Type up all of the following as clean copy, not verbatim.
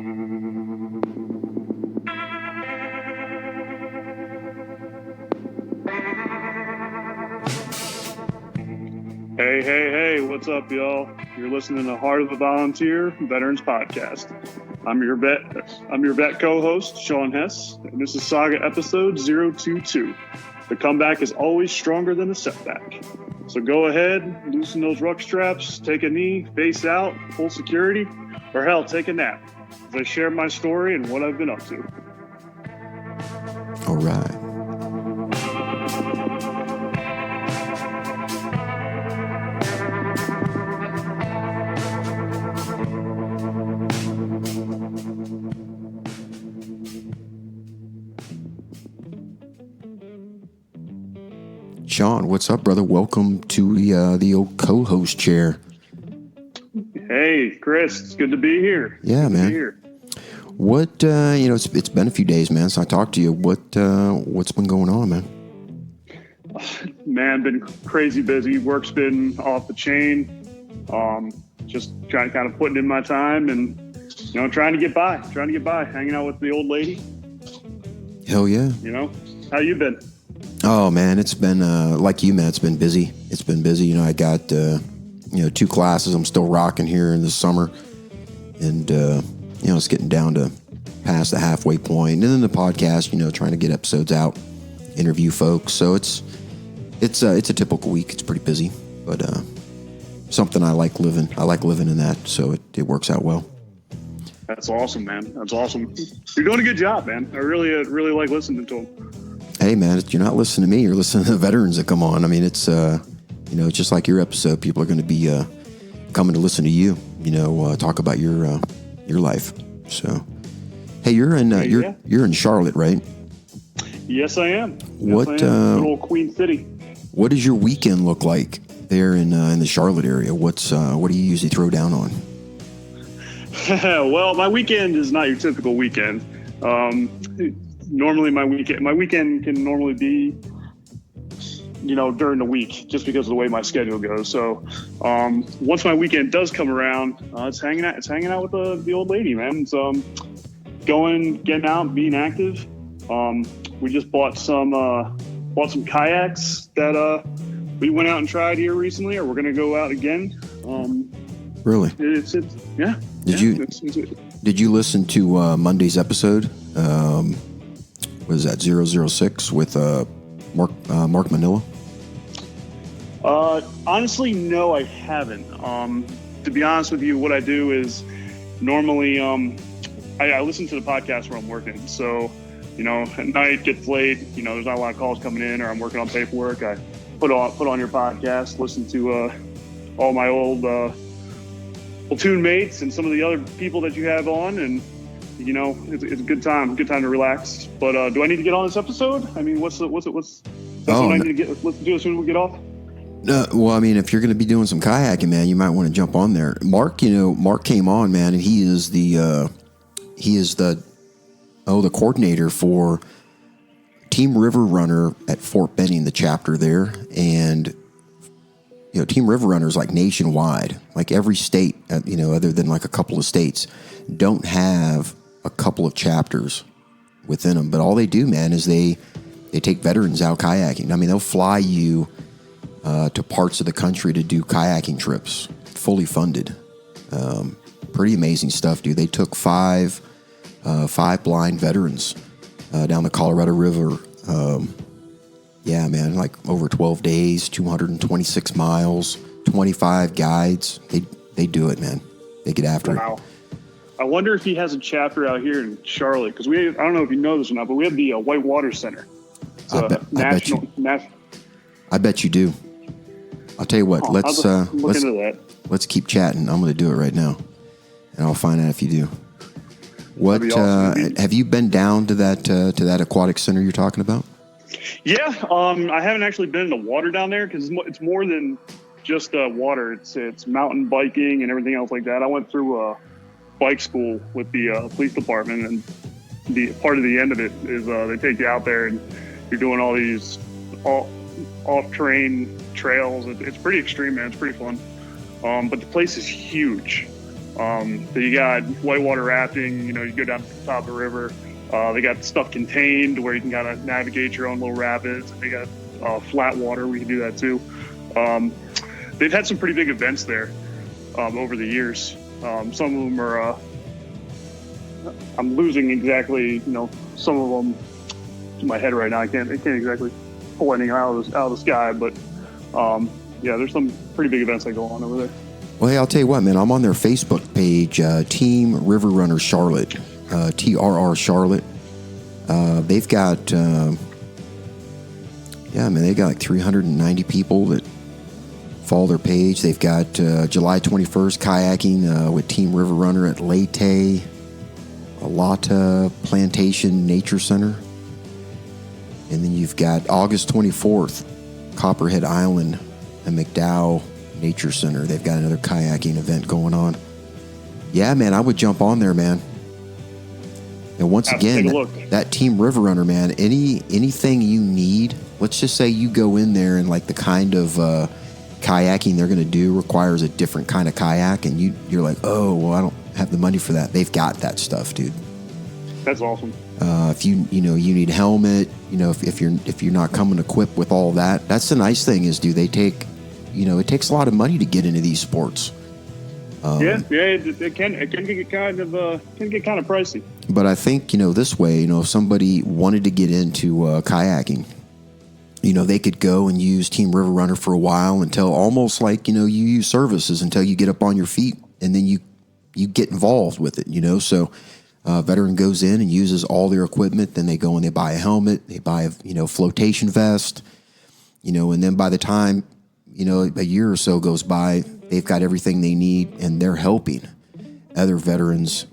Hey, what's up, y'all? You're listening to Heart of a Volunteer Veterans Podcast. I'm your vet co-host, Sean Hess, and this is Saga Ep.022. The comeback is always stronger than the setback. So go ahead, loosen those ruck straps, take a knee, face out, full security, or hell, take a nap, as I share my story and what I've been up to. All right. Sean, what's up, brother? Welcome to the old co-host chair. Hey, Chris, it's good to be here. Yeah, good man. To be here. What it's been a few days, man, since I talked to you. What's been going on, man? Man, been crazy busy. Work's been off the chain. Just kind of putting in my time and trying to get by, hanging out with the old lady. Hell yeah. How you been? Oh man, it's been like you, man. It's been busy. I got 2 classes I'm still rocking here in the summer, and it's getting down to past the halfway point. And then the podcast, trying to get episodes out, interview folks. So it's a typical week. It's pretty busy, but something I like living. I like living in that, so it works out well. That's awesome, man. That's awesome. You're doing a good job, man. I really like listening to them. Hey, man, you're not listening to me. You're listening to the veterans that come on. I mean, it's it's just like your episode. People are going to be coming to listen to you. Talk about your life. So, hey, you're in Charlotte, right? Yes, I am. What Good old Queen City. What does your weekend look like there in the Charlotte area? What do you usually throw down on? Well, my weekend is not your typical weekend. Normally my weekend can normally be, during the week, just because of the way my schedule goes. So, once my weekend does come around, it's hanging out with the old lady, man. It's getting out, being active. We just bought some kayaks that we went out and tried here recently, or we're gonna go out again. Really? It's yeah. Did you listen to Monday's episode? What is that, 006 with Mark Manila? Honestly, no, I haven't. To be honest with you, what I do is normally I listen to the podcast where I'm working. So, at night, gets late, there's not a lot of calls coming in, or I'm working on paperwork. I put on your podcast, listen to all my old platoon mates and some of the other people that you have on, and it's a good time to relax. But do I need to get on this episode? I mean, what's what I need to get listen to as soon as we get off? Well, I mean, if you're going to be doing some kayaking, man, you might want to jump on there. Mark came on, man, and he is the coordinator for Team River Runner at Fort Benning, the chapter there, and Team River Runner is like nationwide. Like every state, other than like a couple of states, don't have a couple of chapters within them. But all they do, man, is they take veterans out kayaking. I mean, they'll fly you to parts of the country to do kayaking trips, fully funded. Pretty amazing stuff, dude. They took five blind veterans down the Colorado River. Yeah, man, like over 12 days, 226 miles, 25 guides. They do it, man. They get after it. I wonder if he has a chapter out here in Charlotte, because I don't know if you know this or not, but we have the White Water Center. It's I bet you do. I'll tell you what. Let's look into that. Let's keep chatting. I'm going to do it right now, and I'll find out if you do. What awesome. Have you been down to that aquatic center you're talking about? Yeah, I haven't actually been in the water down there, because it's more than just water. It's mountain biking and everything else like that. I went through bike school with the police department, and the part of the end of it is they take you out there and you're doing all these off-terrain trails. It's pretty extreme, man. It's pretty fun. But the place is huge. You got whitewater rafting. You know, you go down to the top of the river. They got stuff contained where you can kind of navigate your own little rapids. They got flat water where you can do that too. They've had some pretty big events there over the years. Some of them are, I'm losing exactly, you know, some of them in my head right now. I can't exactly pull anything out of the sky, but yeah, there's some pretty big events that go on over there. Well, hey, I'll tell you what, man. I'm on their Facebook page, Team River Runner Charlotte, TRR Charlotte. They've got, they got like 390 people that follow their page. They've got July 21st kayaking with Team River Runner at Leyte, Alata Plantation Nature Center. And then you've got August 24th, Copperhead Island and McDowell Nature Center. They've got another kayaking event going on. Yeah, man, I would jump on there, man. And once again, that Team River Runner, man, anything you need, let's just say you go in there and like the kind of kayaking they're going to do requires a different kind of kayak, and you're like, oh, well, I don't have the money for that. They've got that stuff, dude. That's awesome. If you need a helmet, if you're not coming equipped with all that, that's the nice thing is, dude, they take, it takes a lot of money to get into these sports. It can get kind of pricey. But I think this way, if somebody wanted to get into kayaking, they could go and use Team River Runner for a while until almost like you use services until you get up on your feet, and then you get involved with it. So veteran goes in and uses all their equipment. Then they go and they buy a helmet, they buy a flotation vest, and then by the time a year or so goes by, they've got everything they need, and they're helping other veterans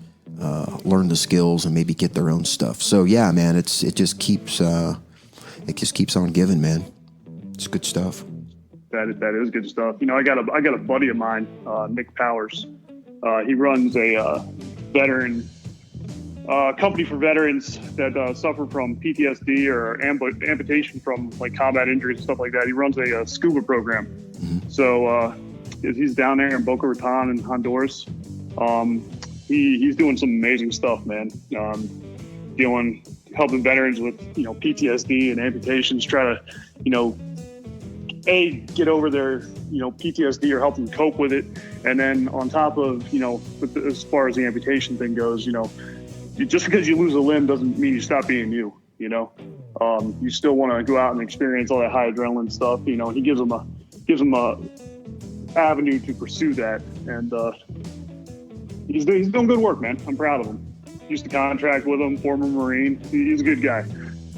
learn the skills and maybe get their own stuff. So yeah, man, it just keeps on giving, man. It's good stuff. That is good stuff. I got a buddy of mine, Nick Powers. He runs a veteran company for veterans that suffer from PTSD or amputation from like combat injuries and stuff like that. He runs a scuba program. Mm-hmm. So he's down there in Boca Raton in Honduras. He's doing some amazing stuff, man. Helping veterans with PTSD and amputations, try to get over their PTSD or help them cope with it. And then on top of as far as the amputation thing goes, just because you lose a limb doesn't mean you stop being you. You still want to go out and experience all that high adrenaline stuff. He gives them a avenue to pursue that, and he's doing good work, man. I'm proud of him. Used to contract with him, former Marine. He's a good guy.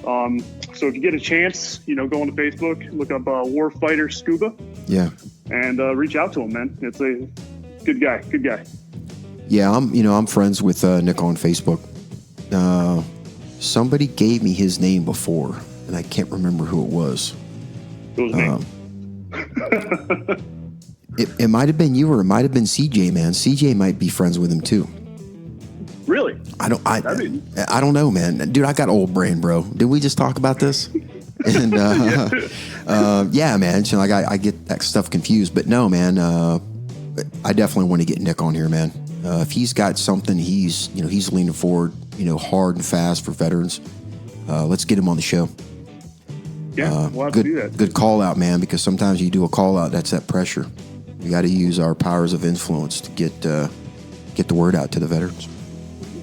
So if you get a chance, go on to Facebook, look up Warfighter Scuba. Yeah. And reach out to him, man. It's a good guy. Good guy. Yeah, I'm friends with Nick on Facebook. Somebody gave me his name before, and I can't remember who it was. What was his name? It might have been you, or it might have been CJ, man. CJ might be friends with him too. Really? I don't know, man. Dude, I got old brain, bro. Did we just talk about this? And yeah, man. So like I get that stuff confused, but no, man. I definitely want to get Nick on here, man. If he's got something, he's leaning forward, hard and fast for veterans. Let's get him on the show. Yeah, we'll have to do that. Good call out, man, because sometimes you do a call out, that's that pressure. We got to use our powers of influence to get the word out to the veterans.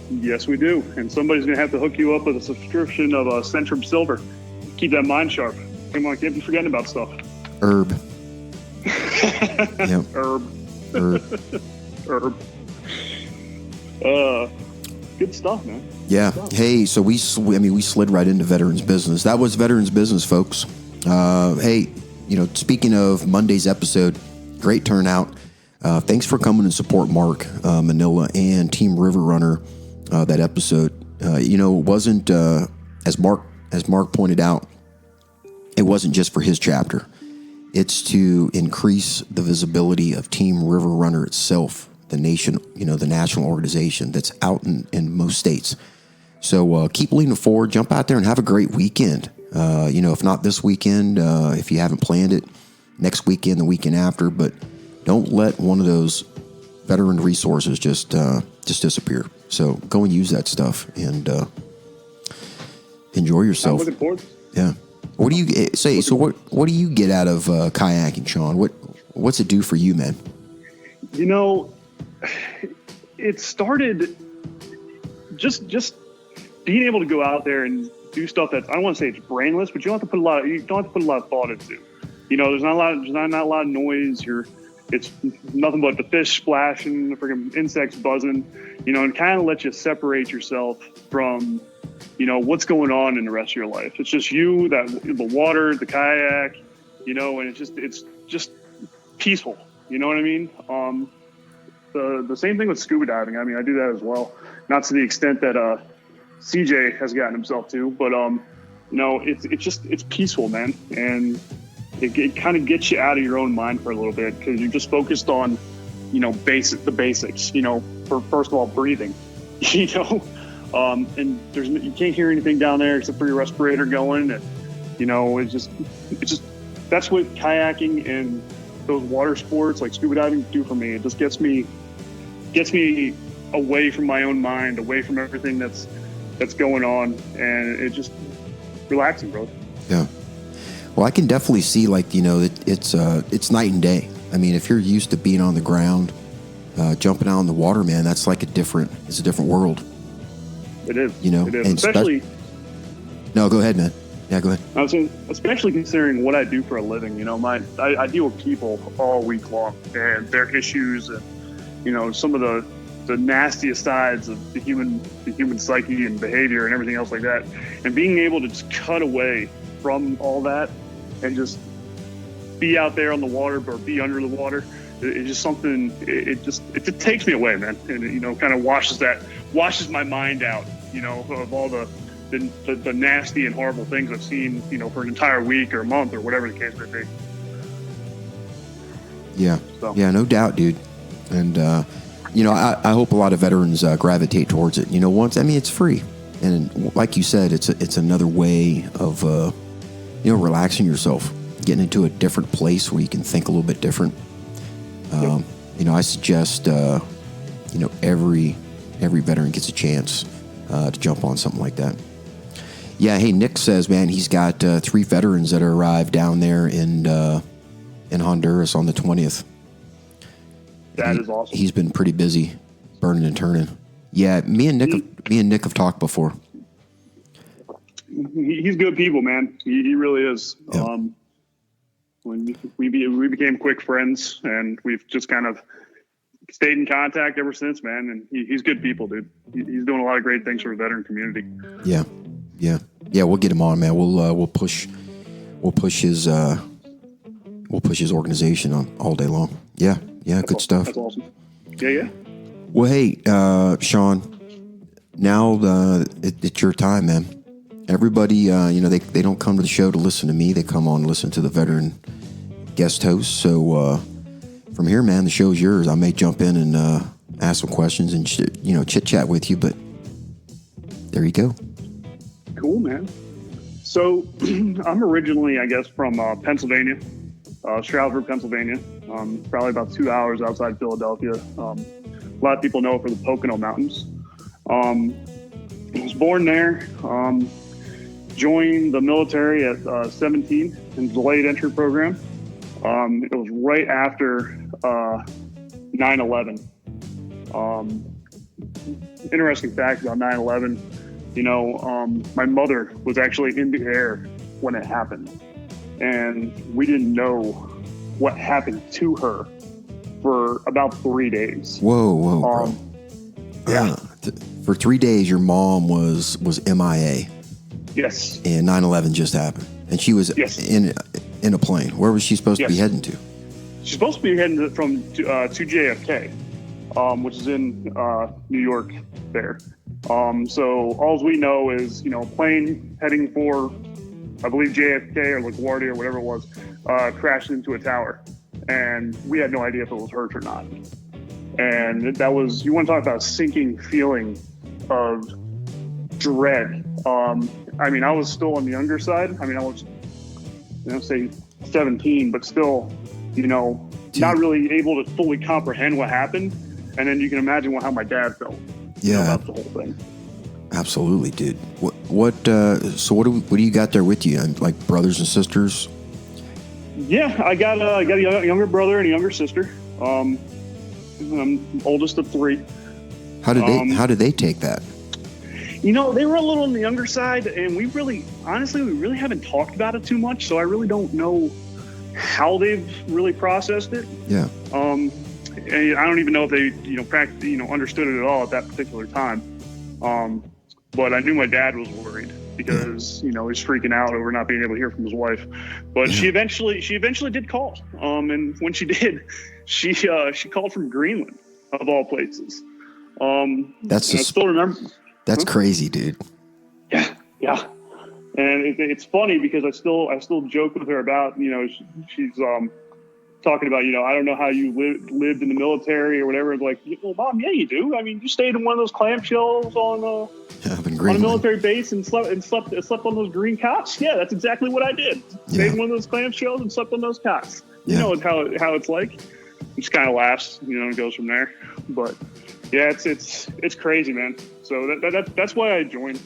Yes, we do. And somebody's going to have to hook you up with a subscription of Centrum Silver. Keep that mind sharp. Come on, can't be forgetting about stuff. Herb. Yep. Herb. Good stuff, man. Yeah. Hey, so we slid right into veterans business. That was veterans business, folks. Hey, speaking of Monday's episode, great turnout. Thanks for coming and support Mark Manila and Team River Runner. That episode, it wasn't as Mark pointed out. It wasn't just for his chapter. It's to increase the visibility of Team River Runner itself, the nation, the national organization that's out in most states. So keep leaning forward, jump out there and have a great weekend. If not this weekend, if you haven't planned it, next weekend, the weekend after, but don't let one of those veteran resources just disappear. So go and use that stuff and enjoy yourself. I'm looking forward. Yeah. What do you say? So what do you get out of kayaking, Sean? What's it do for you, man? You know, it started just being able to go out there and do stuff that I don't want to say it's brainless, but you don't have to put a lot of thought into. You know, there's not a lot of noise. It's nothing but the fish splashing, the freaking insects buzzing, you know, and kind of let you separate yourself from, you know, what's going on in the rest of your life. It's just you, the water, the kayak, you know, and it's just peaceful. You know what I mean? The same thing with scuba diving. I mean, I do that as well, not to the extent that CJ has gotten himself to, but you know, it's peaceful, man, and it kind of gets you out of your own mind for a little bit because you're just focused on, you know, the basics. You know, first of all, breathing. You know, and you can't hear anything down there except for your respirator going, and you know, it's just that's what kayaking and those water sports like scuba diving do for me. It just gets me away from my own mind, away from everything that's going on, and it's just relaxing, bro. Yeah. Well, I can definitely see, like, you know, it's night and day. I mean, if you're used to being on the ground, jumping out in the water, man, that's like it's a different world. It is. You know, it is. And especially. No, go ahead, man. Yeah, go ahead. I was saying, especially considering what I do for a living. You know, I deal with people all week long and their issues, and you know, some of the nastiest sides of the human psyche and behavior and everything else like that. And being able to just cut away from all that and just be out there on the water or be under the water, it's just something. It just takes me away, man, and you know, kind of washes my mind out. You know, of all the nasty and horrible things I've seen, you know, for an entire week or a month or whatever the case may be. Yeah, so. Yeah, no doubt, dude. And you know, I hope a lot of veterans gravitate towards it. You know, it's free, and like you said, it's another way of you know, relaxing yourself, getting into a different place where you can think a little bit different. You know, I suggest you know, every veteran gets a chance to jump on something like that. Yeah, hey, Nick says, man, he's got 3 veterans that arrived down there in Honduras on the 20th. That is awesome. He's been pretty busy, burning and turning. Yeah, me and Nick have talked before. He's good people, man. He really is. Yeah. When we became quick friends, and we've just kind of stayed in contact ever since, man. And he's good people, dude. He's doing a lot of great things for the veteran community. Yeah. We'll get him on, man. We'll push his organization on all day long. Yeah, that's good awesome. Stuff. That's awesome. Yeah. Well, hey, Sean, now it's your time, man. Everybody, you know, they don't come to the show to listen to me. They come on and listen to the veteran guest host. So from here, man, the show's yours. I may jump in and ask some questions and chit chat with you, but there you go. Cool, man. So I'm originally, I guess, from Pennsylvania, Stroudsburg, Pennsylvania. Probably about 2 hours outside Philadelphia. A lot of people know it for the Pocono Mountains. I was born there. Joined the military at 17 in the delayed entry program. It was right after 9/11. Interesting fact about 9/11. You know, my mother was actually in the air when it happened, and we didn't know what happened to her for about 3 days. Whoa, bro. Yeah. For 3 days, your mom was MIA. Yes. And 9/11 just happened, and she was in a plane. Where was she supposed to be heading to? She's supposed to be heading to JFK, which is in New York there. So all we know is, you know, plane heading for, I believe, JFK or LaGuardia or whatever it was, crashed into a tower. And we had no idea if it was hers or not. And that was, you want to talk about a sinking feeling of dread. I mean, I was still on the younger side. I mean, I was, say 17, but still, not really able to fully comprehend what happened. And then you can imagine how my dad felt about the whole thing. Absolutely, dude. So what do you got there with you? Like brothers and sisters? Yeah, I got a younger brother and a younger sister. I'm oldest of 3. How did they take that? They were a little on the younger side, and we really haven't talked about it too much. So I really don't know how they've really processed it. Yeah. And I don't even know if they understood it at all at that particular time. But I knew my dad was worried because he's freaking out over not being able to hear from his wife. But she eventually did call. And when she did, she called from Greenland, of all places. I still remember. That's crazy, dude. Yeah. And it's funny because I still joke with her about, she's talking about, I don't know how you lived in the military or whatever. It's like, well, Mom, yeah, you do. I mean, you stayed in one of those clamshells on a military base and slept on those green cots. Yeah, that's exactly what I did. Stayed in one of those clamshells and slept on those cots. You know how it's like. It just kind of laughs, and goes from there. But yeah, it's crazy, man. So that's why I joined.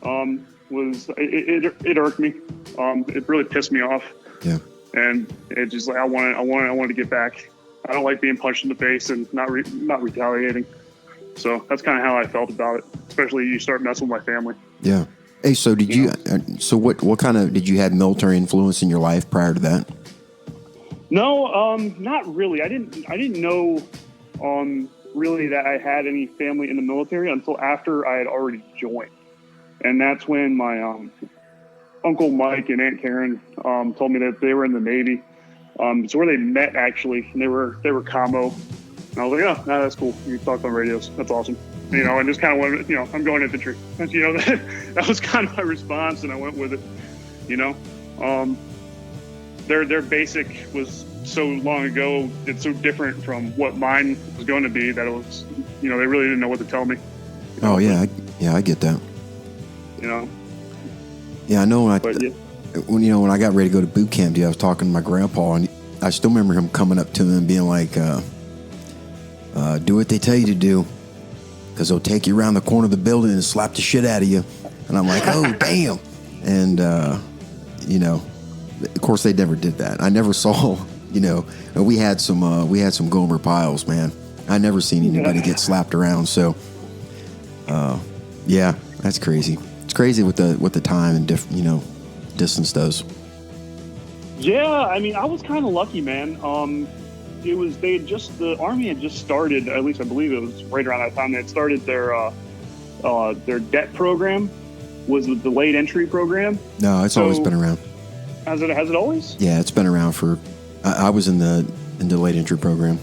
It irked me. It really pissed me off. Yeah. And it just like I wanted to get back. I don't like being punched in the face and not retaliating. So that's kind of how I felt about it. Especially you start messing with my family. Yeah. Hey, so did you? So what kind of did you have military influence in your life prior to that? No, not really. I didn't know really that I had any family in the military until after I had already joined, and that's when my Uncle Mike and Aunt Karen told me that they were in the Navy. It's where they met actually, and they were commo. And I was like, oh, no, that's cool. You talk on radios. That's awesome. And just kind of went, I'm going infantry. That was kind of my response, and I went with it. Their basic was so long ago. It's so different from what mine was going to be that it was, they really didn't know what to tell me. Oh yeah, I get that. Yeah, I know. When I got ready to go to boot camp, dude, I was talking to my grandpa, and I still remember him coming up to me and being like, "Do what they tell you to do, because they'll take you around the corner of the building and slap the shit out of you." And I'm like, "Oh, damn!" And of course, they never did that. I never saw. We had some Gomer Piles, man. I never seen anybody get slapped around. So, yeah, that's crazy. It's crazy what the time and distance does. Yeah, I mean, I was kind of lucky, man. The Army had just started. At least I believe it was right around that time. They had started their debt program. Was the delayed entry program? No, it's always been around. Has it always? Yeah, it's been around for. I was in the delayed entry program.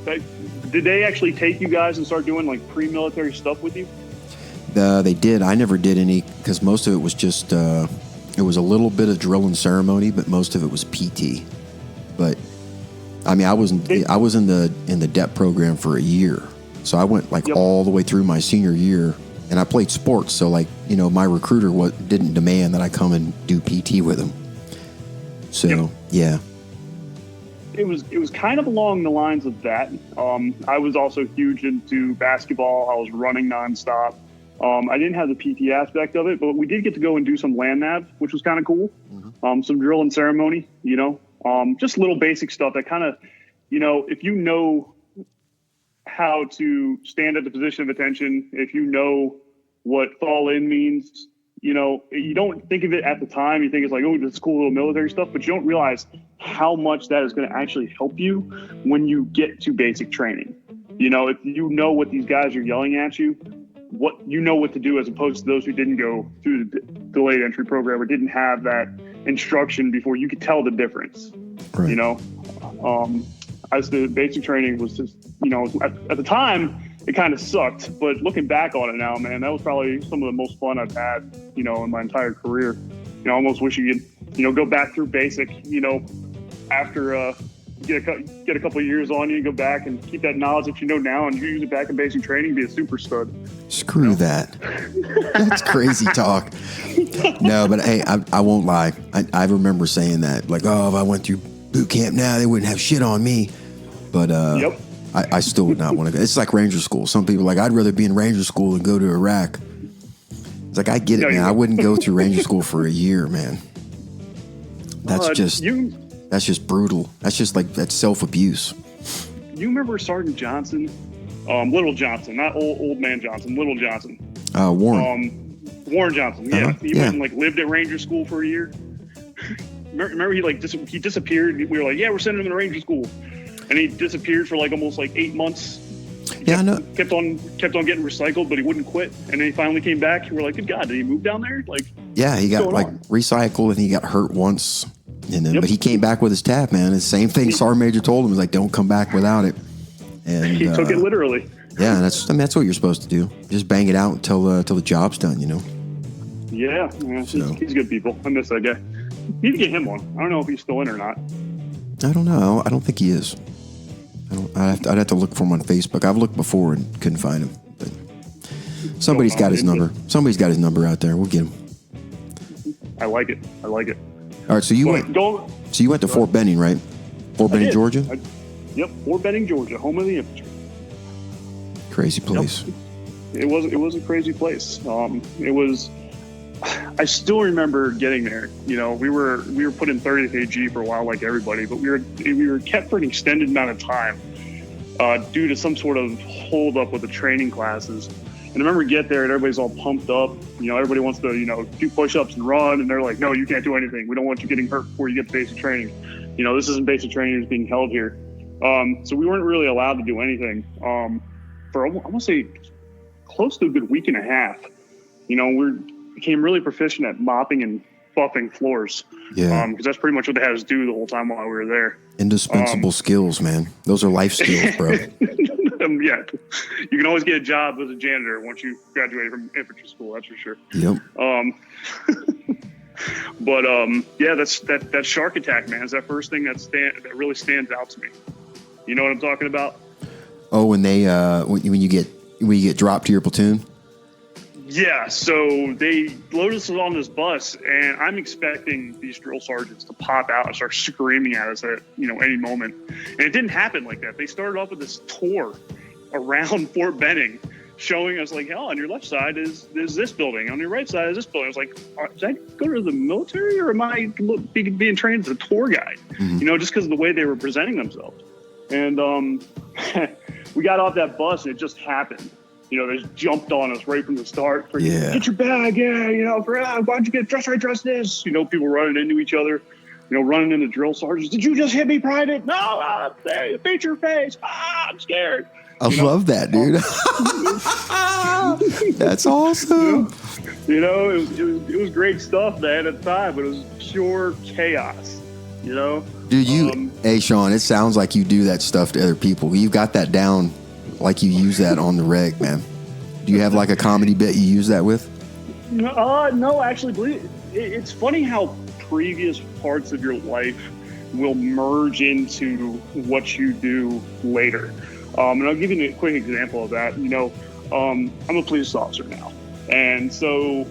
Did they actually take you guys and start doing like pre-military stuff with you? They did. I never did any because most of it was just. It was a little bit of drill and ceremony, but most of it was PT. But I mean, I was in the DEP program for a year, so I went all the way through my senior year, and I played sports. So my recruiter didn't demand that I come and do PT with him. So yeah. It was kind of along the lines of that. I was also huge into basketball. I was running nonstop. I didn't have the PT aspect of it, but we did get to go and do some land nav, which was kind of cool. Mm-hmm. Some drill and ceremony, just little basic stuff that kind of, if you know how to stand at the position of attention, if you know what fall in means, you don't think of it at the time. You think it's like, oh, this is cool little military stuff, but you don't realize how much that is going to actually help you when you get to basic training. If you know what these guys are yelling at you, what to do, as opposed to those who didn't go through the delayed entry program or didn't have that instruction before, you could tell the difference. Right. As the basic training was just, at the time it kind of sucked, but looking back on it now, man, that was probably some of the most fun I've had, in my entire career. I almost wish you could, go back through basic, after, get a couple of years on you, go back and keep that knowledge that you know now and use it back in basic training, be a super stud. Screw that. That's crazy talk. No, but hey, I won't lie. I remember saying that, like, oh, if I went through boot camp now, they wouldn't have shit on me. But I still would not want to go. It's like Ranger School. Some people are like, I'd rather be in Ranger School than go to Iraq. It's like, I get it, man. I wouldn't go through Ranger School for a year, man. That's just brutal. That's self-abuse. You remember Sergeant Johnson? Little Johnson, not old man Johnson, Little Johnson. Warren. Warren Johnson, yeah. Uh-huh. He went and lived at Ranger School for a year. Remember he disappeared. We were like, yeah, we're sending him to Ranger School. And he disappeared for almost 8 months. I know. Kept on getting recycled, but he wouldn't quit. And then he finally came back. And we're like, good God, did he move down there? He got recycled, and he got hurt once. And then, but he came back with his tab, man. The same thing Sergeant Major told him, was like, don't come back without it. And he took it literally. Yeah, that's what you're supposed to do. Just bang it out until the job's done, Yeah, he's good people. I miss that guy. Need to get him on. I don't know if he's still in or not. I don't know. I don't think he is. I'd have to look for him on Facebook. I've looked before and couldn't find him. But somebody's got his number. Somebody's got his number out there. We'll get him. I like it. All right, so you went to Fort Benning, right? Fort Benning, Georgia? Yep, Fort Benning, Georgia, home of the infantry. Crazy place. Yep. It was a crazy place. It was. I still remember getting there. We were put in 30th AG for a while, like everybody, but we were kept for an extended amount of time due to some sort of hold up with the training classes. And I remember get there and everybody's all pumped up. Everybody wants to do push-ups and run, and they're like, no, you can't do anything. We don't want you getting hurt before you get to basic training. This isn't basic training that's being held here. So we weren't really allowed to do anything for I want to say close to a good week and a half. We became really proficient at mopping and buffing floors. Yeah. Because that's pretty much what they had us do the whole time while we were there. Indispensable skills, man. Those are life skills, bro. Yeah. You can always get a job as a janitor once you graduate from infantry school, that's for sure. Yep. But that shark attack, man, is that first thing that really stands out to me. You know what I'm talking about? Oh, when they when you get dropped to your platoon? Yeah, so they loaded us on this bus, and I'm expecting these drill sergeants to pop out and start screaming at us at any moment. And it didn't happen like that. They started off with this tour around Fort Benning, showing us on your left side is this building, on your right side is this building. I was like, does that go to the military, or am I being trained as a tour guide? Mm-hmm. Just because of the way they were presenting themselves. And we got off that bus, and it just happened. They just jumped on us right from the start. Get your bag, why don't you get dress this? People running into each other, running into drill sergeants. Did you just hit me, Private? No, beat your face. I'm scared. I love that, dude. That's awesome. It was great stuff, man, at the time, but it was pure chaos, Dude, hey, Sean, it sounds like you do that stuff to other people. You got that down. Like you use that on the reg, man. Do you have a comedy bit you use that with? No, actually, it's funny how previous parts of your life will merge into what you do later. And I'll give you a quick example of that. I'm a police officer now, and so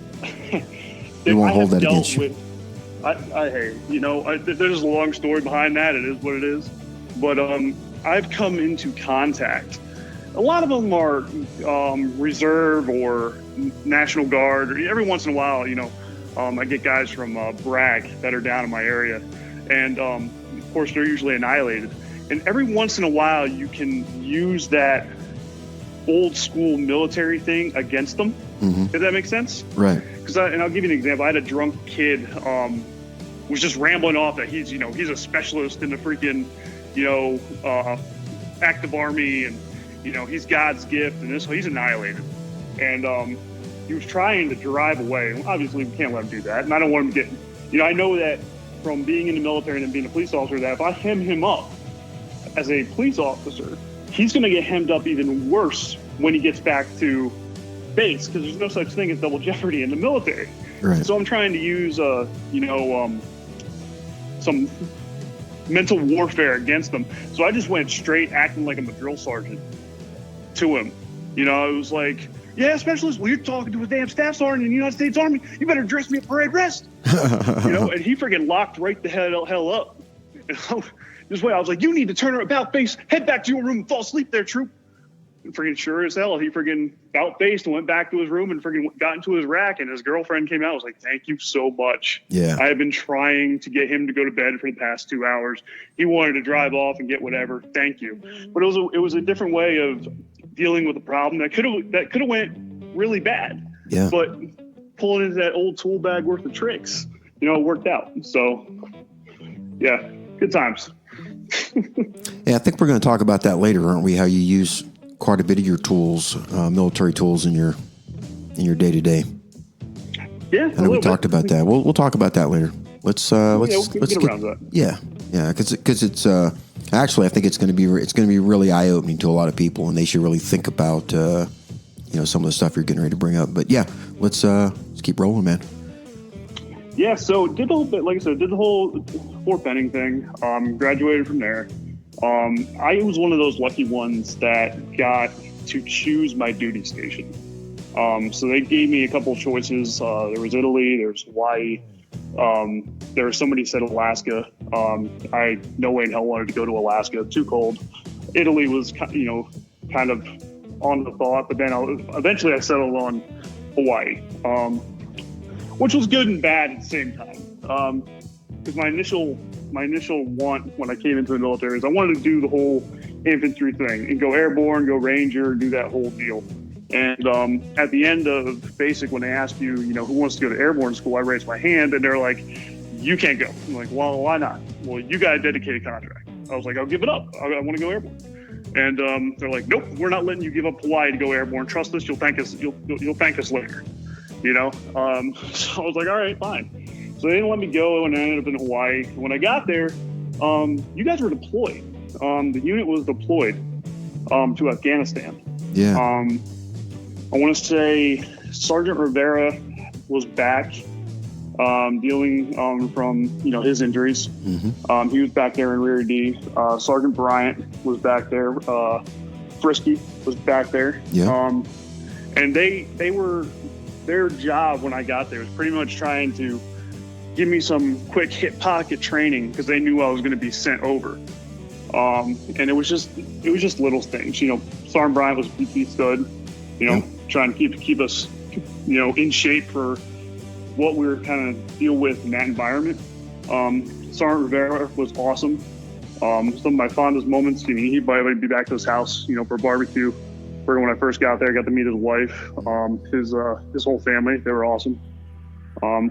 they won't hold that against you. There's a long story behind that. It is what it is. But I've come into contact. A lot of them are reserve or National Guard. Or every once in a while, I get guys from Bragg that are down in my area. And, of course, they're usually annihilated. And every once in a while, you can use that old school military thing against them. Mm-hmm. If that makes sense? Right. And I'll give you an example. I had a drunk kid was just rambling off that he's a specialist in the freaking, active army, and, he's God's gift, and he's annihilated. And he was trying to drive away. Obviously, we can't let him do that. And I don't want him to get, I know that from being in the military and being a police officer, that if I hem him up as a police officer, he's going to get hemmed up even worse when he gets back to base, because there's no such thing as double jeopardy in the military. Right. So I'm trying to use, some mental warfare against them. So I just went straight acting like I'm a drill sergeant to him. It was like, yeah, specialist, well, you're talking to a damn staff sergeant in the United States Army. You better dress me at parade rest. And he freaking locked right the hell up. This way, I was like, you need to turn her about face, head back to your room, and fall asleep there, troop. And freaking sure as hell, he freaking about faced and went back to his room and freaking got into his rack. And his girlfriend came out. I was like, thank you so much. Yeah. I have been trying to get him to go to bed for the past 2 hours. He wanted to drive off and get whatever. Thank you. But it was a different way of dealing with a problem that could have went really bad. Yeah. But pulling into that old tool bag worth of tricks, it worked out. So yeah, good times. Yeah, I think we're going to talk about that later, aren't we? How you use quite a bit of your tools, military tools, in your day to day. Yeah, I know we talked about that. We'll talk about that later. Let's get around to that. Yeah, because it's actually, I think it's going to be really eye opening to a lot of people, and they should really think about some of the stuff you're getting ready to bring up. But yeah, let's keep rolling, man. Yeah, so did the whole bit, like I said, did the whole Fort Benning thing. Graduated from there. I was one of those lucky ones that got to choose my duty station. So they gave me a couple of choices. There was Italy, there was Hawaii. There was somebody said Alaska. I no way in hell wanted to go to Alaska. Too cold. Italy was kind of on the thought, but then eventually I settled on Hawaii, which was good and bad at the same time. Because my initial want when I came into the military is I wanted to do the whole infantry thing and go airborne, go ranger, do that whole deal. And at the end of basic, when they asked you, who wants to go to airborne school, I raised my hand and they're like, you can't go. I'm like, well, why not? Well, you got a dedicated contract. I was like, I'll give it up. I want to go airborne. And they're like, nope, we're not letting you give up Hawaii to go airborne. Trust us. You'll thank us. You'll thank us later. So I was like, all right, fine. So they didn't let me go, and I ended up in Hawaii. When I got there, you guys were deployed. The unit was deployed to Afghanistan. Yeah. I want to say Sergeant Rivera was back dealing from his injuries. Mm-hmm. He was back there in Rear D. Sergeant Bryant was back there. Frisky was back there. Yeah. And they were, their job when I got there was pretty much trying to give me some quick hip pocket training because they knew I was going to be sent over. And it was just little things. Sergeant Bryant was BP stud. Trying to keep us, in shape for what we were kind of deal with in that environment. Sergeant Rivera was awesome. Some of my fondest moments, he'd probably be back to his house, for a barbecue. When I first got there, I got to meet his wife, his whole family. They were awesome.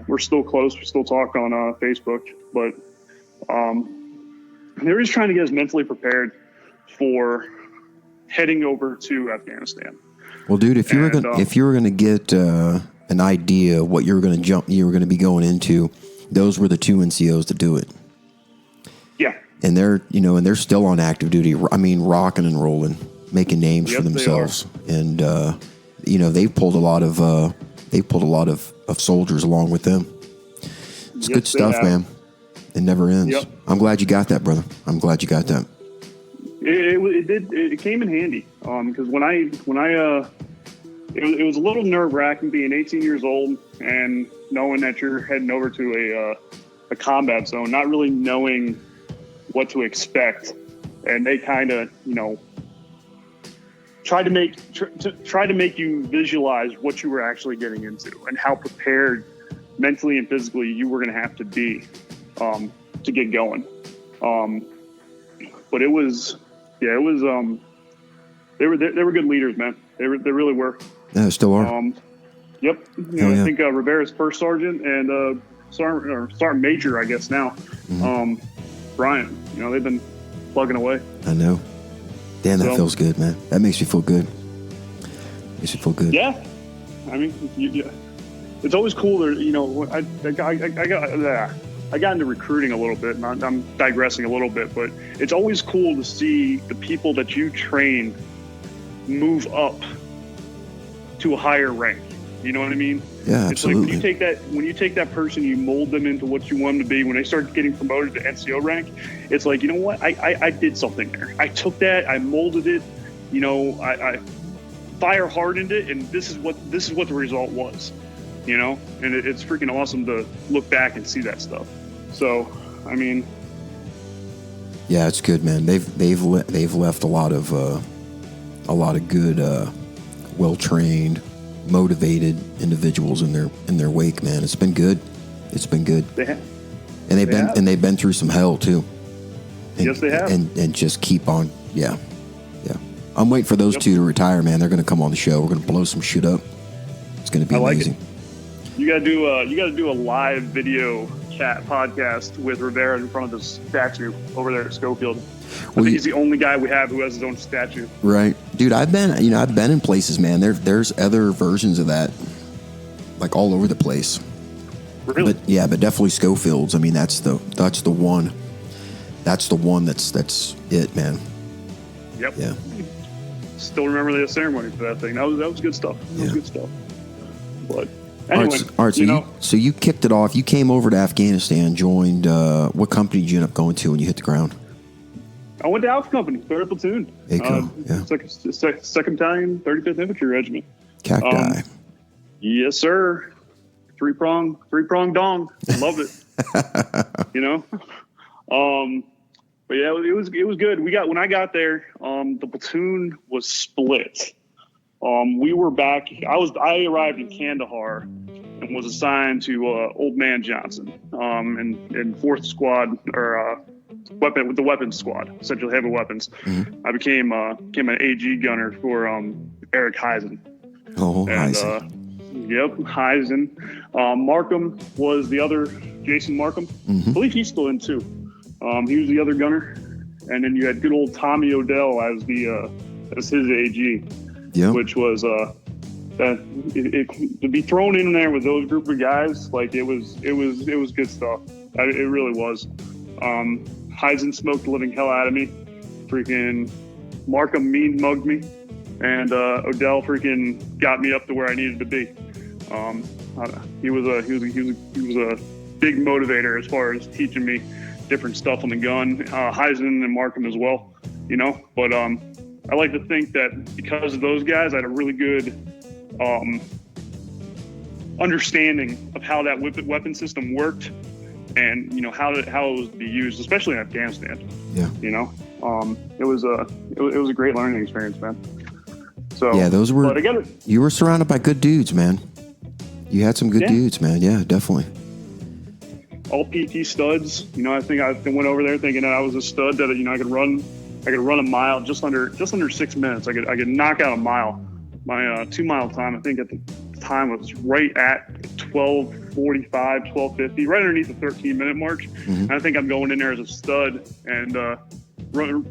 We're still close. We still talk on Facebook, but they're just trying to get us mentally prepared for heading over to Afghanistan. Well, dude, if you were going to get an idea of what you were going to be going into, those were the two NCOs to do it. Yeah. And they're still on active duty. I mean, rocking and rolling, making names for themselves. And they've pulled a lot of soldiers along with them. It's good stuff, man. It never ends. Yep. I'm glad you got that, brother. I'm glad you got that. It came in handy because when I it was a little nerve-wracking being 18 years old and knowing that you're heading over to a combat zone, not really knowing what to expect, and they kind of try to make you visualize what you were actually getting into and how prepared mentally and physically you were going to have to be to get going. But it was. Yeah, it was. They were good leaders, man. They really were. Yeah, they still are. Yep. I think Rivera's first sergeant and sergeant major, I guess now. Mm-hmm. Brian, they've been plugging away. I know. Damn, that feels good, man. That makes me feel good. Yeah. I mean, it's always cool. I got into recruiting a little bit, and I'm digressing a little bit, but it's always cool to see the people that you train move up to a higher rank. You know what I mean? Yeah, absolutely. It's like when you take that person, you mold them into what you want them to be. When they start getting promoted to NCO rank, it's like, you know what? I did something there. I took that, I molded it, I fire hardened it, and this is what the result was. And it's freaking awesome to look back and see that stuff. So, I mean, Yeah, it's good, man. They've left a lot of good, well-trained, motivated individuals in their wake, man. It's been good. It's been good. They have. And they've been through some hell too. And, yes, they have. And just keep on. Yeah. I'm waiting for those two to retire, man. They're going to come on the show. We're going to blow some shit up. It's going to be amazing. You got to do a live video chat podcast with Rivera in front of the statue over there at Schofield. I think he's the only guy we have who has his own statue. Right, dude. I've been in places, man. There's other versions of that, like all over the place. Really? But definitely Schofield's. I mean, that's the one. That's the one. That's it, man. Yep. Yeah. Still remember the ceremony for that thing. That was good stuff. That was good stuff. But anyway, all right. So you kicked it off. You came over to Afghanistan, joined. What company did you end up going to when you hit the ground? I went to Alpha Company, 3rd Platoon. Second Battalion, 35th Infantry Regiment. Cacti. Yes, sir. Three-prong dong. Loved it. But yeah, it was good. When I got there, the platoon was split. We were back. I arrived in Kandahar and was assigned to Old Man Johnson, in 4th Squad or with the weapons squad, essentially heavy weapons. Mm-hmm. I became an AG gunner for Eric Heisen. Oh, Heisen. Yep, Heisen. Markham was the other, Jason Markham. Mm-hmm. I believe he's still in too. He was the other gunner, and then you had good old Tommy Odell as his AG, which was to be thrown in there with those group of guys, like it was good stuff. It really was. Heisen smoked the living hell out of me. Freaking Markham mean mugged me, and Odell freaking got me up to where I needed to be. He was a big motivator as far as teaching me different stuff on the gun. Heisen and Markham as well, But I like to think that because of those guys, I had a really good understanding of how that weapon system worked, and how it was to be used, especially in Afghanistan. Yeah. It was a great learning experience, man. So yeah, those were. But again, you were surrounded by good dudes, man. You had some good dudes, man. Yeah, definitely. All PT studs. I think I went over there thinking that I was a stud, that I could run a mile just under 6 minutes. I could knock out a mile. My 2-mile time, I think at the time, was right at 12:45, 12:50, right underneath the 13-minute mark. Mm-hmm. And I think I'm going in there as a stud and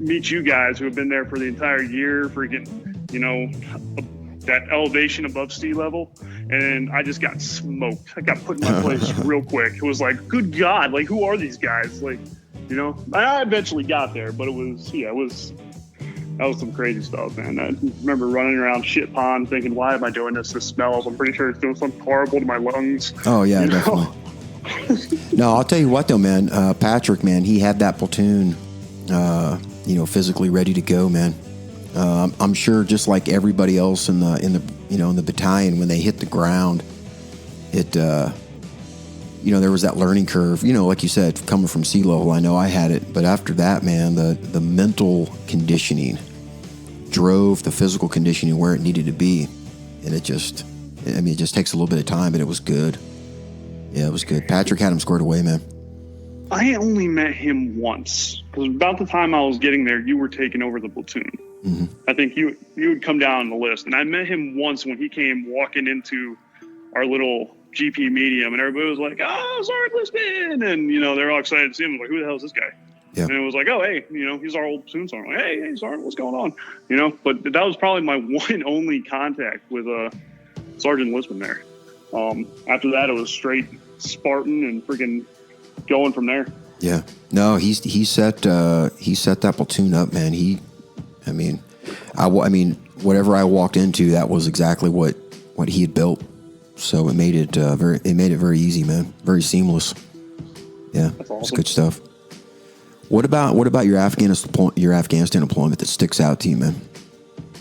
meet you guys who have been there for the entire year, freaking, that elevation above sea level. And I just got smoked. I got put in my place real quick. It was like, good God, like, who are these guys? Like, I eventually got there, but that was some crazy stuff, man. I remember running around shit pond thinking, why am I doing this? This smells. I'm pretty sure it's doing something horrible to my lungs. Oh, yeah, definitely. No, I'll tell you what, though, man. Patrick, man, he had that platoon, physically ready to go, man. I'm sure, just like everybody else in the battalion, when they hit the ground, it, there was that learning curve. Like you said, coming from sea level, I know I had it, but after that, man, the mental conditioning drove the physical conditioning where it needed to be, and it just takes a little bit of time, but it was good. Yeah, it was good. Patrick had him squared away, man. I only met him once, because about the time I was getting there, you were taking over the platoon. Mm-hmm. I think you would come down on the list, and I met him once when he came walking into our little GP medium, and everybody was like, "Oh, Sergeant Lisbon," and they're all excited to see him. I'm like, who the hell is this guy? Yeah. And it was like, oh, hey, he's our old platoon sergeant. Like, hey, Sergeant, what's going on? But that was probably my one and only contact with Sergeant Lisbon there. After that, it was straight Spartan and freaking going from there. Yeah. No, he set that platoon up, man. Whatever I walked into, that was exactly what he had built. So it made it very easy, man. Very seamless. Yeah, that's awesome. It's good stuff. What about your Afghanistan deployment that sticks out to you, man?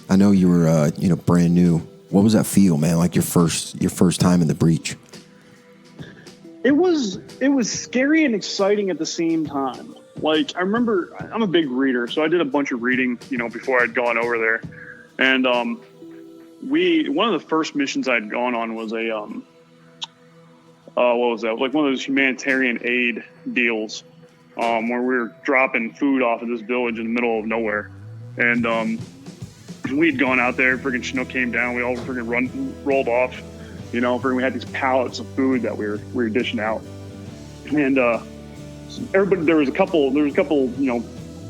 I know you were brand new. What was that feel, man? Like your first time in the breach? It was scary and exciting at the same time. like, I remember I'm a big reader, so I did a bunch of reading, before I'd gone over there. And one of the first missions I'd gone on was a what was that? Like one of those humanitarian aid deals, where we were dropping food off of this village in the middle of nowhere. And we'd gone out there, freaking snow came down, we all freaking rolled off, we had these pallets of food that we were dishing out. And everybody, there was a couple,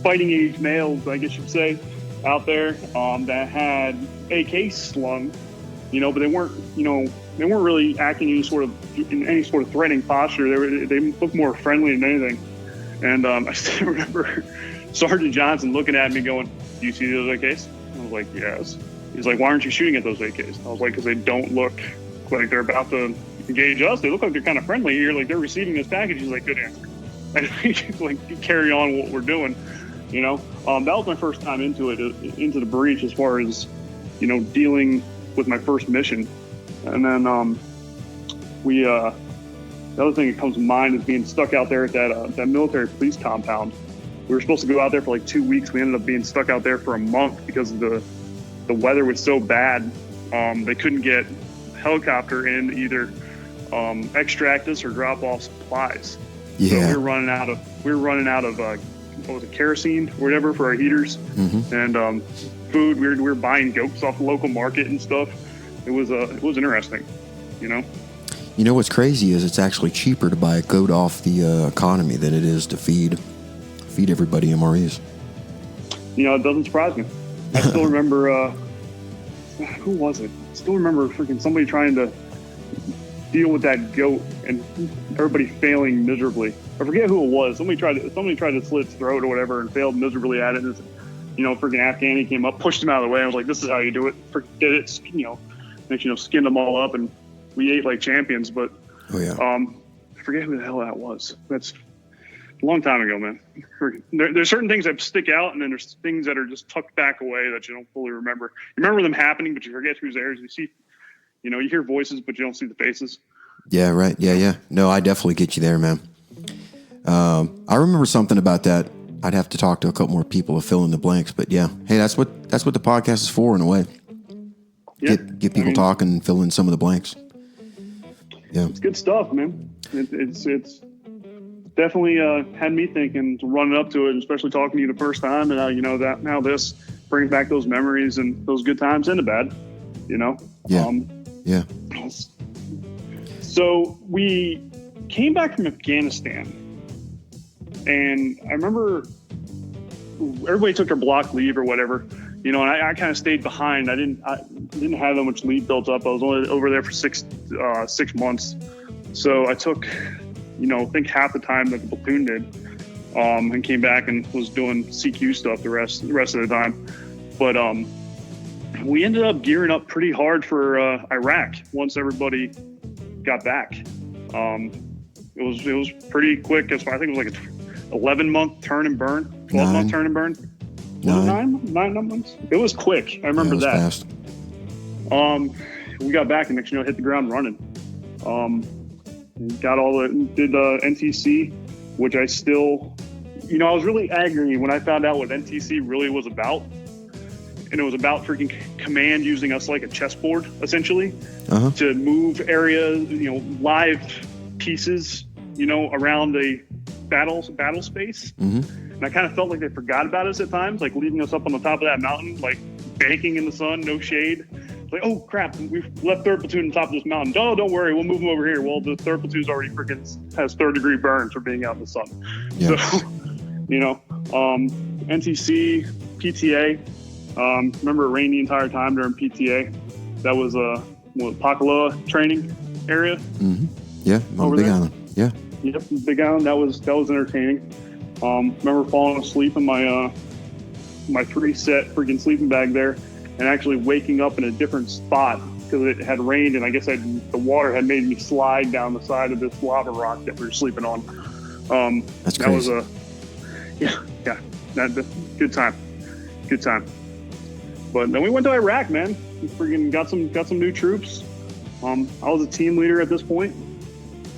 fighting age males, I guess you'd say, out there, that had AK slung, but they weren't really acting in any sort of threatening posture. They looked more friendly than anything. And I still remember Sergeant Johnson looking at me going, "Do you see those AKs?" I was like, "Yes." He's like, "Why aren't you shooting at those AKs?" I was like, "Because they don't look like they're about to engage us. They look like they're kind of friendly here. Like they're receiving this package." He's like, "Good answer." And we just carry on what we're doing. That was my first time into the breach, as far as dealing with my first mission. And then the other thing that comes to mind is being stuck out there at that military police compound. We were supposed to go out there for like 2 weeks. We ended up being stuck out there for a month because the weather was so bad. They couldn't get a helicopter in to either extract us or drop off supplies. Yeah. So we were running out of what was it, kerosene or whatever for our heaters, and food. We were buying goats off the local market and stuff. It was interesting, What's crazy is it's actually cheaper to buy a goat off the economy than it is to feed everybody MREs. It doesn't surprise me. I still remember who was it? I still remember freaking somebody trying to deal with that goat and everybody failing miserably. I forget who it was. Somebody tried to slit its throat or whatever and failed miserably at it. And freaking Afghani came up, pushed him out of the way. I was like, "This is how you do it. Forget it." Skinned them all up, and we ate like champions. But I forget who the hell that was. That's a long time ago, man. There's certain things that stick out, and then there's things that are just tucked back away that you don't fully remember. You remember them happening, but you forget who's there. You see, you hear voices, but you don't see the faces. Yeah, right. Yeah. No, I definitely get you there, man. I remember something about that. I'd have to talk to a couple more people to fill in the blanks, but yeah. Hey, that's what the podcast is for, in a way. Yeah. Get people talking and fill in some of the blanks. Yeah. It's good stuff, man. It's definitely had me thinking, running up to it, especially talking to you the first time, and now this brings back those memories and those good times and the bad, Yeah. Yeah. So we came back from Afghanistan, and I remember everybody took their block leave or whatever, and I kind of stayed behind. I didn't have that much leave built up. I was only over there for 6 months, so I took, I think half the time that the platoon did, and came back and was doing CQ stuff the rest of the time. But we ended up gearing up pretty hard for Iraq once everybody got back. It was pretty quick. I think it was like a 11-month turn and burn, 12-month turn and burn. 9 months. It was quick. I remember that. Fast. We got back and next, hit the ground running. Did the NTC, which I still, I was really angry when I found out what NTC really was about. And it was about freaking command using us like a chessboard, essentially, to move areas, live pieces, around a battle space. And I kind of felt like they forgot about us at times, like leaving us up on the top of that mountain, like baking in the sun, no shade. Like, oh crap, we've left 3rd platoon on top of this mountain. Oh, don't worry, we'll move them over here. Well, the 3rd platoon's already freaking has 3rd-degree burns for being out in the sun. Yeah. So, NTC, PTA. Remember it rained the entire time during PTA. That was Pakaloa training area. Yeah, on Big Island. Yeah. Yep, Big Island. That was entertaining. Remember falling asleep in my 3-set freaking sleeping bag there, and actually waking up in a different spot because it had rained, and I guess the water had made me slide down the side of this lava rock that we were sleeping on. That's crazy. That was good time. But then we went to Iraq, man. We freaking got some new troops. I was a team leader at this point.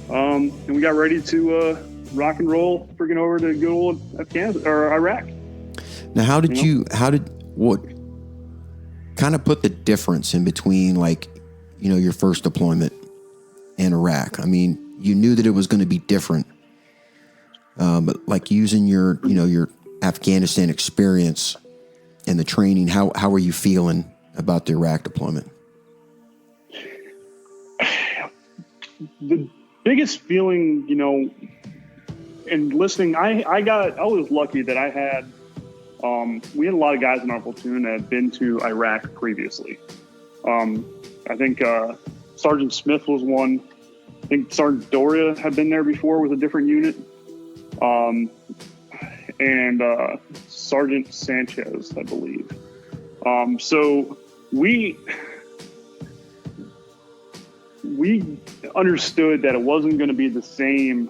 And we got ready to rock and roll freaking over to good old Afghanistan or Iraq. Now, what kind of put the difference in between, like, your first deployment and Iraq? I mean, you knew that it was going to be different, but like using your Afghanistan experience and the training, how were you feeling about the Iraq deployment? The biggest feeling, and listening, I was lucky that I had, we had a lot of guys in our platoon that had been to Iraq previously. I think Sergeant Smith was one. I think Sergeant Doria had been there before with a different unit. And Sergeant Sanchez, I believe. So we understood that it wasn't going to be the same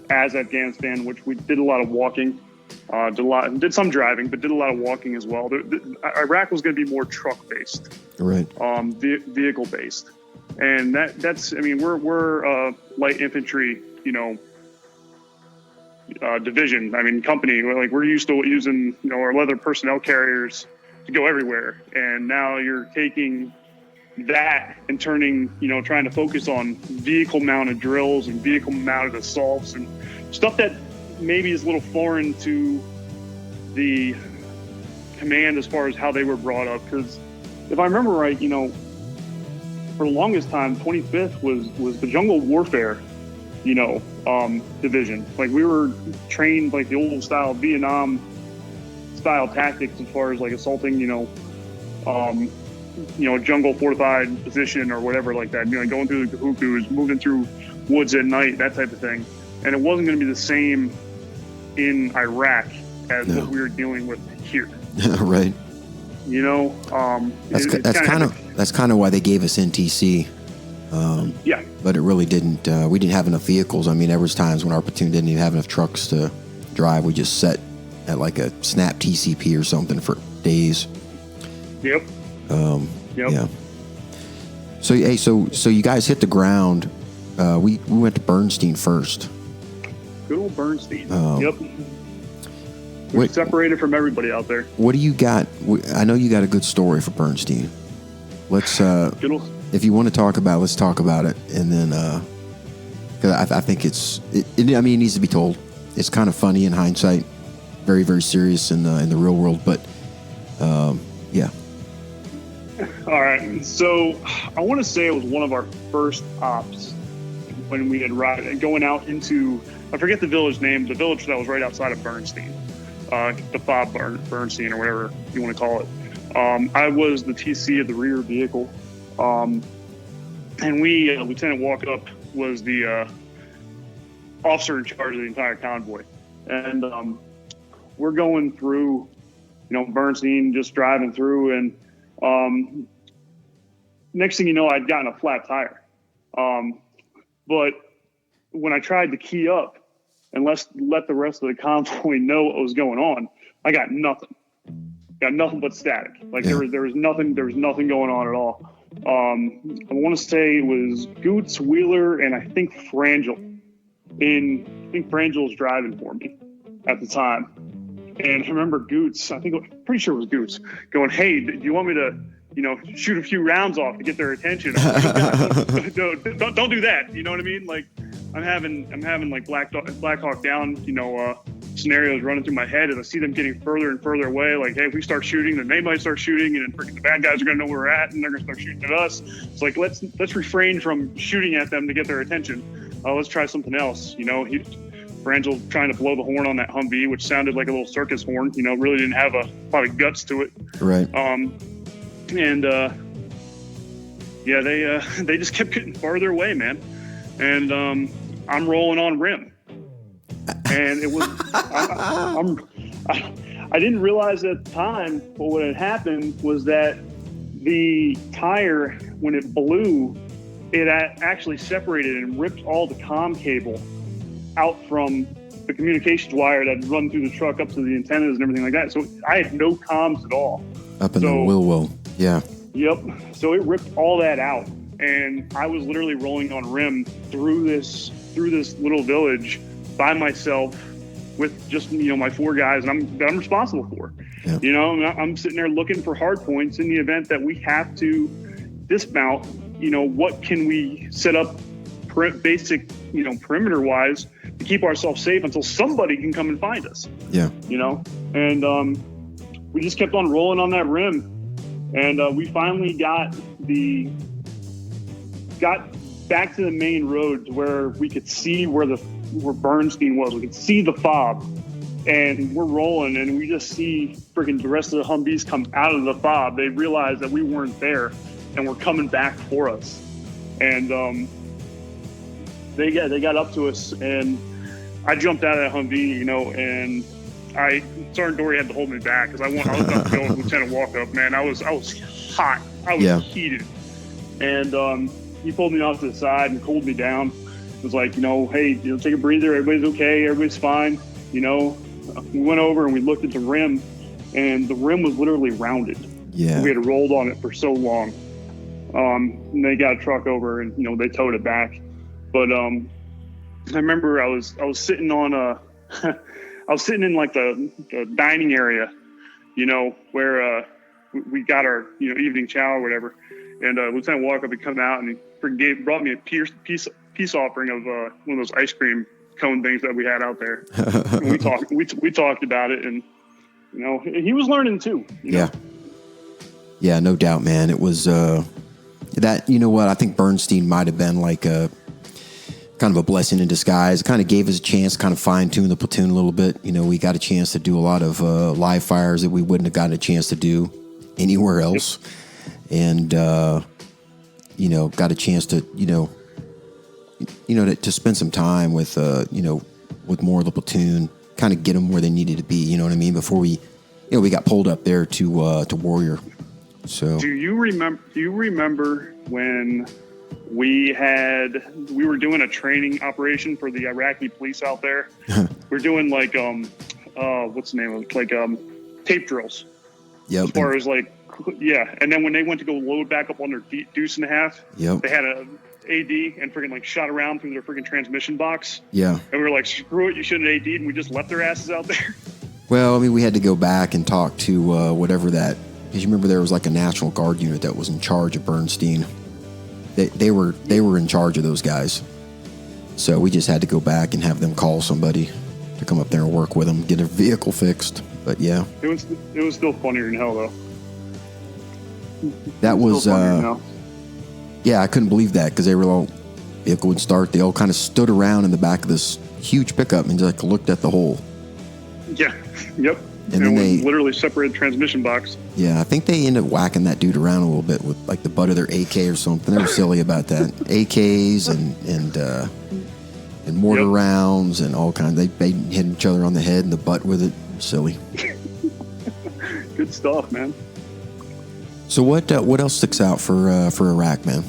as Afghanistan, which we did a lot of walking, did some driving, but did a lot of walking as well. Iraq was going to be more truck based, right? Vehicle based, and that's. I mean, we're light infantry, division. I mean, company. We're used to using our leather personnel carriers to go everywhere, and now you're taking that and turning, trying to focus on vehicle mounted drills and vehicle mounted assaults and stuff that maybe is a little foreign to the command as far as how they were brought up. Because if I remember right, for the longest time, 25th was the jungle warfare, division. Like, we were trained like the old style Vietnam style tactics as far as like assaulting, a jungle fortified position or whatever like that, going through the Kahukus, moving through woods at night, that type of thing. And it wasn't going to be the same in Iraq as what we were dealing with here. Right. That's kind of why they gave us NTC. Yeah. But it really didn't. We didn't have enough vehicles. I mean, there was times when our platoon didn't even have enough trucks to drive. We just sat at like a snap TCP or something for days. Yep. Yeah. So you guys hit the ground. We went to Bernstein first. Good old Bernstein. Yep. We're separated from everybody out there. What do you got? I know you got a good story for Bernstein. Let's. If you want to talk about it, let's talk about it, and then because I think it needs to be told. It's kind of funny in hindsight, very very serious in the real world, but yeah. All right, so I want to say it was one of our first ops when we had going out into, I forget the village name, the village that was right outside of Bernstein, the FOB Bernstein or whatever you want to call it. I was the TC of the rear vehicle, and Lieutenant Walkup was the officer in charge of the entire convoy, and we're going through, Bernstein, just driving through, and next thing you know, I'd gotten a flat tire. But when I tried to key up and let the rest of the convoy know what was going on, I got nothing. Got nothing but static. Like, there was nothing going on at all. I want to say it was Goots, Wheeler, and I think Frangel. I think Frangel was driving for me at the time. And I remember Goots, pretty sure it was Goots, going, "Hey, do you want me to, shoot a few rounds off to get their attention?" Don't do that. You know what I mean? Like, I'm having like Black Hawk Down, scenarios running through my head as I see them getting further and further away. Like, hey, if we start shooting, then they might start shooting, and then freaking the bad guys are going to know where we're at, and they're going to start shooting at us. It's like, let's refrain from shooting at them to get their attention. Let's try something else. Frangel trying to blow the horn on that Humvee, which sounded like a little circus horn. Really didn't have a lot of guts to it. Right. They just kept getting farther away, man. And I'm rolling on rim, and it was I didn't realize at the time, but what had happened was that the tire, when it blew, it actually separated and ripped all the comm cable out from the communications wire that run through the truck up to the antennas and everything like that. So I had no comms at all. Up in the wheel. Yeah. Yep. So it ripped all that out, and I was literally rolling on rim through this little village by myself with just, my 4 guys that I'm responsible for. Yeah. I'm sitting there looking for hard points in the event that we have to dismount. What can we set up basic, perimeter wise to keep ourselves safe until somebody can come and find us. Yeah. And we just kept on rolling on that rim. And we finally got back to the main road to where we could see where Bernstein was. We could see the fob, and we're rolling, and we just see freaking the rest of the Humvees come out of the fob. They realized that we weren't there, and were coming back for us. And they got up to us, and I jumped out of that Humvee, and Sergeant Dory had to hold me back because I was about to go with Lieutenant Walkup. Man, I was hot. I was heated, and he pulled me off to the side and cooled me down. It was like, hey, take a breather. Everybody's okay. Everybody's fine. We went over and we looked at the rim, and the rim was literally rounded. Yeah. We had rolled on it for so long. And they got a truck over, and they towed it back. But I remember I was sitting on I was sitting in like the dining area, where we got our evening chow or whatever. And Lieutenant Walkup had come out, and he brought me a peace offering of one of those ice cream cone things that we had out there. And we talked about it, and he was learning too. Yeah, no doubt, man. It was that. I think Bernstein might have been like a kind of a blessing in disguise. It kind of gave us a chance to kind of fine tune the platoon a little bit. We got a chance to do a lot of live fires that we wouldn't have gotten a chance to do anywhere else. Yep. And, got a chance to, to spend some time with, with more of the platoon, kind of get them where they needed to be, you know what I mean? Before we got pulled up there to Warrior. So do you remember when we were doing a training operation for the Iraqi police out there? We're doing like, what's the name of it? Like, tape drills. Yep. As far as like, yeah. And then when they went to go load back up on their deuce and a half, yep, they had a AD and freaking like shot around through their freaking transmission box. Yeah. And we were like, screw it, you shouldn't have AD'd, and we just left their asses out there. Well, I mean, we had to go back and talk to whatever that, because you remember there was like a National Guard unit that was in charge of Bernstein. They were in charge of those guys. So we just had to go back and have them call somebody to come up there and work with them, get a vehicle fixed. But yeah. It was still funnier than hell, though. That was, yeah, I couldn't believe that because they were all, vehicle would start, they all kind of stood around in the back of this huge pickup and just like looked at the hole. Yeah, yep. And then they literally separated the transmission box. Yeah, I think they ended up whacking that dude around a little bit with like the butt of their AK or something. They were silly about that. AKs and mortar rounds and all kinds. They hit each other on the head and the butt with it. Silly. Good stuff, man. So what else sticks out for Iraq, man?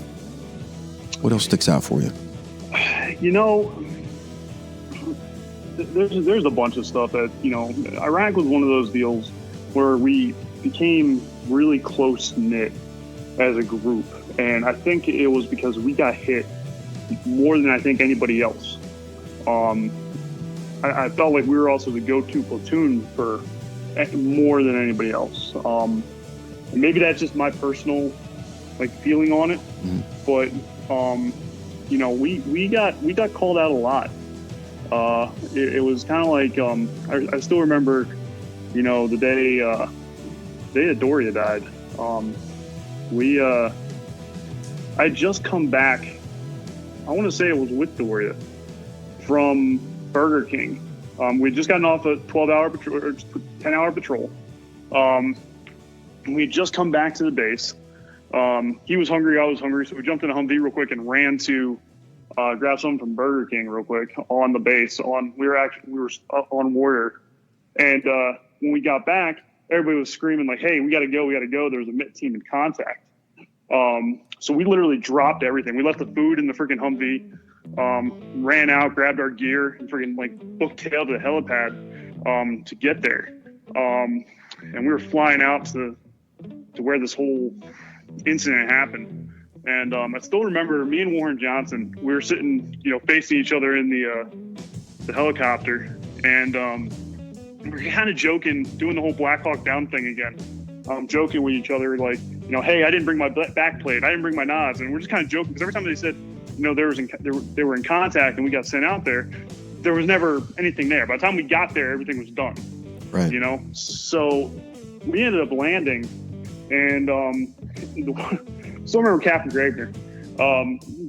What else sticks out for you? There's a bunch of stuff that, Iraq was one of those deals where we became really close-knit as a group. And I think it was because we got hit more than I think anybody else. I felt like we were also the go-to platoon for more than anybody else. And maybe that's just my personal feeling on it. Mm-hmm. But we got called out a lot. It was kind of like I still remember, the day that Doria died. I just come back. I want to say it was with Doria from Burger King. We'd just gotten off a 12-hour patrol or 10-hour patrol. We just come back to the base. He was hungry, I was hungry, so we jumped in a Humvee real quick and ran to grab something from Burger King real quick on the base. We were up on Warrior, and when we got back, everybody was screaming like, "Hey, we gotta go! We gotta go!" There was a MIT team in contact. So we literally dropped everything. We left the food in the freaking Humvee, ran out, grabbed our gear, and freaking book-tailed to the helipad to get there. And we were flying out to where this whole incident happened. And I still remember me and Warren Johnson, we were sitting, facing each other in the helicopter, and we're kind of joking, doing the whole Black Hawk Down thing again. Joking with each other, like, you know, hey, I didn't bring my back plate, I didn't bring my nods, and we're just kind of joking because every time they said, you know, they were in contact and we got sent out there, there was never anything there. By the time we got there, everything was done. Right. You know, so we ended up landing, and still remember Captain Gravener.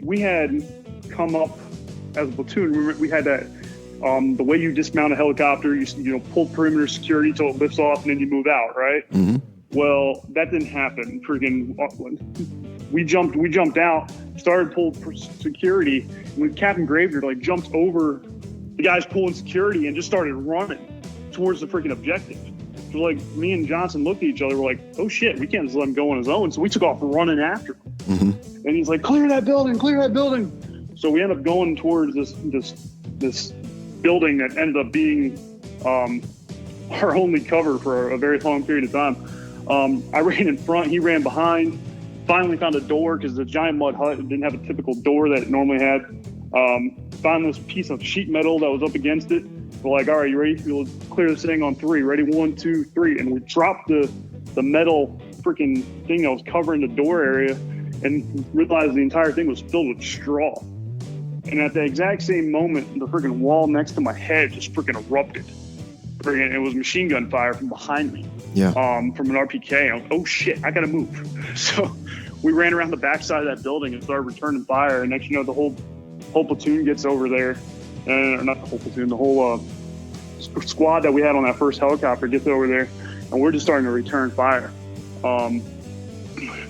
We had come up as a platoon. We had that the way you dismount a helicopter, you know, pull perimeter security till it lifts off, and then you move out, right? Mm-hmm. Well, that didn't happen. Freaking, we jumped out, started pull security, and when Captain Gravener like jumped over the guys pulling security and just started running towards the freaking objective. So like me and Johnson looked at each other, we're like, oh shit, we can't just let him go on his own. So we took off running after him. Mm-hmm. And he's like, clear that building. So we ended up going towards this building that ended up being our only cover for a very long period of time. I ran in front, he ran behind, finally found a door because the giant mud hut didn't have a typical door that it normally had. Found this piece of sheet metal that was up against it. We're like, all right, you ready? We'll clear this thing on 3. Ready? 1, 2, 3. And we dropped the metal freaking thing that was covering the door area and realized the entire thing was filled with straw. And at the exact same moment, the freaking wall next to my head just freaking erupted. It was machine gun fire from behind me. Yeah. From an RPK. I was, oh shit, I gotta move. So we ran around the backside of that building and started returning fire. And next, you know, the whole platoon gets over there, and not the whole platoon, the whole squad that we had on that first helicopter gets over there, and we're just starting to return fire.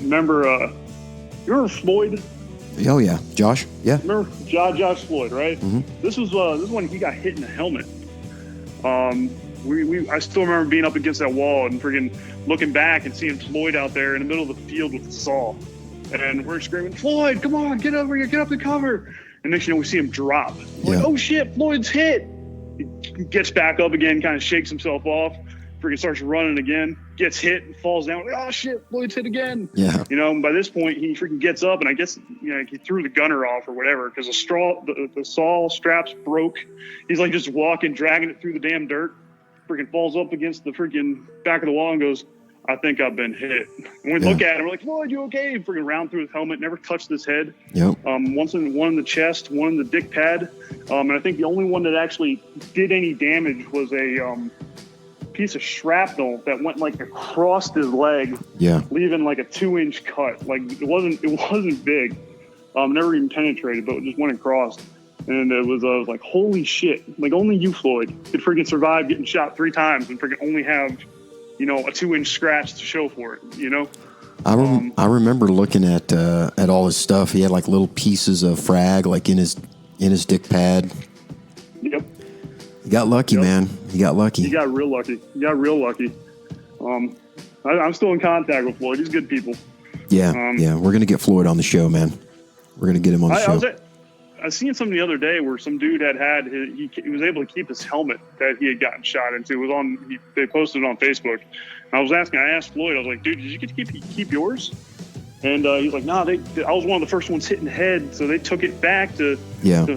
Remember Floyd? Oh yeah, Josh. Yeah. Remember Josh Floyd, right? Mm-hmm. This was when he got hit in the helmet. I still remember being up against that wall and freaking looking back and seeing Floyd out there in the middle of the field with the saw, and we're screaming, Floyd, come on, get over here, get up the cover. And next, you know, we see him drop. We're like, oh shit, Floyd's hit. He gets back up again, kind of shakes himself off, freaking starts running again, gets hit and falls down. Like, oh shit, Floyd's hit again. Yeah. You know, and by this point, he freaking gets up, and I guess, you know, he threw the gunner off or whatever because the saw straps broke. He's like just walking, dragging it through the damn dirt, freaking falls up against the freaking back of the wall and goes, I think I've been hit. And we look at him, we're like, Floyd, you okay? He freaking round through his helmet, never touched his head. Yep. One in the chest, one in the dick pad. And I think the only one that actually did any damage was a piece of shrapnel that went like across his leg, leaving like a 2-inch cut. Like it wasn't big. Never even penetrated, but it just went across. And it was like, holy shit. Like only you, Floyd, could freaking survive getting shot 3 times and freaking only have, you know, a 2-inch scratch to show for it, you know? I remember looking at all his stuff. He had like little pieces of frag like in his dick pad. Yep. He got lucky, man. He got lucky. He got real lucky. I'm still in contact with Floyd. He's good people. Yeah, we're going to get Floyd on the show, man. We're going to get him on the show. I seen something the other day where some dude he was able to keep his helmet that he had gotten shot into. It was they posted it on Facebook. And I asked Floyd, I was like, dude, did you get to keep yours? And he's like, nah, I was one of the first ones hit in the head, so they took it back to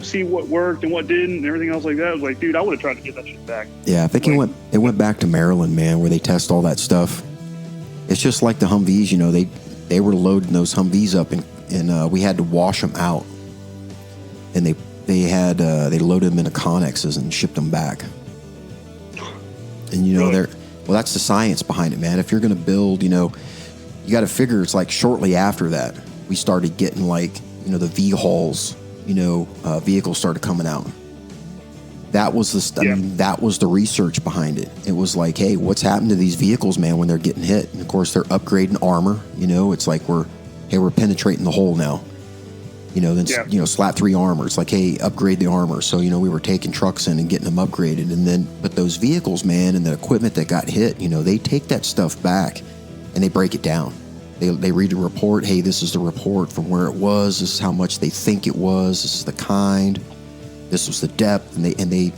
see what worked and what didn't and everything else like that. I was like, dude, I would have tried to get that shit back. Yeah, I think it went back to Maryland, man, where they test all that stuff. It's just like the Humvees, you know, they were loading those Humvees up and we had to wash them out. And they loaded them into Connexes and shipped them back. And you know, that's the science behind it, man. If you're going to build, you know, you got to figure it's like shortly after that we started getting like, you know, the V-hauls, you know, vehicles started coming out. That was that was the research behind it. It was like, hey, what's happened to these vehicles, man, when they're getting hit? And of course they're upgrading armor. You know, it's like we're penetrating the hole now. You know, then you know, slap 3 armor. It's like, hey, upgrade the armor. So, you know, we were taking trucks in and getting them upgraded. And then, but those vehicles, man, and the equipment that got hit, you know, they take that stuff back and they break it down. They read a report. Hey, this is the report from where it was. This is how much they think it was. This is the kind. This was the depth. And they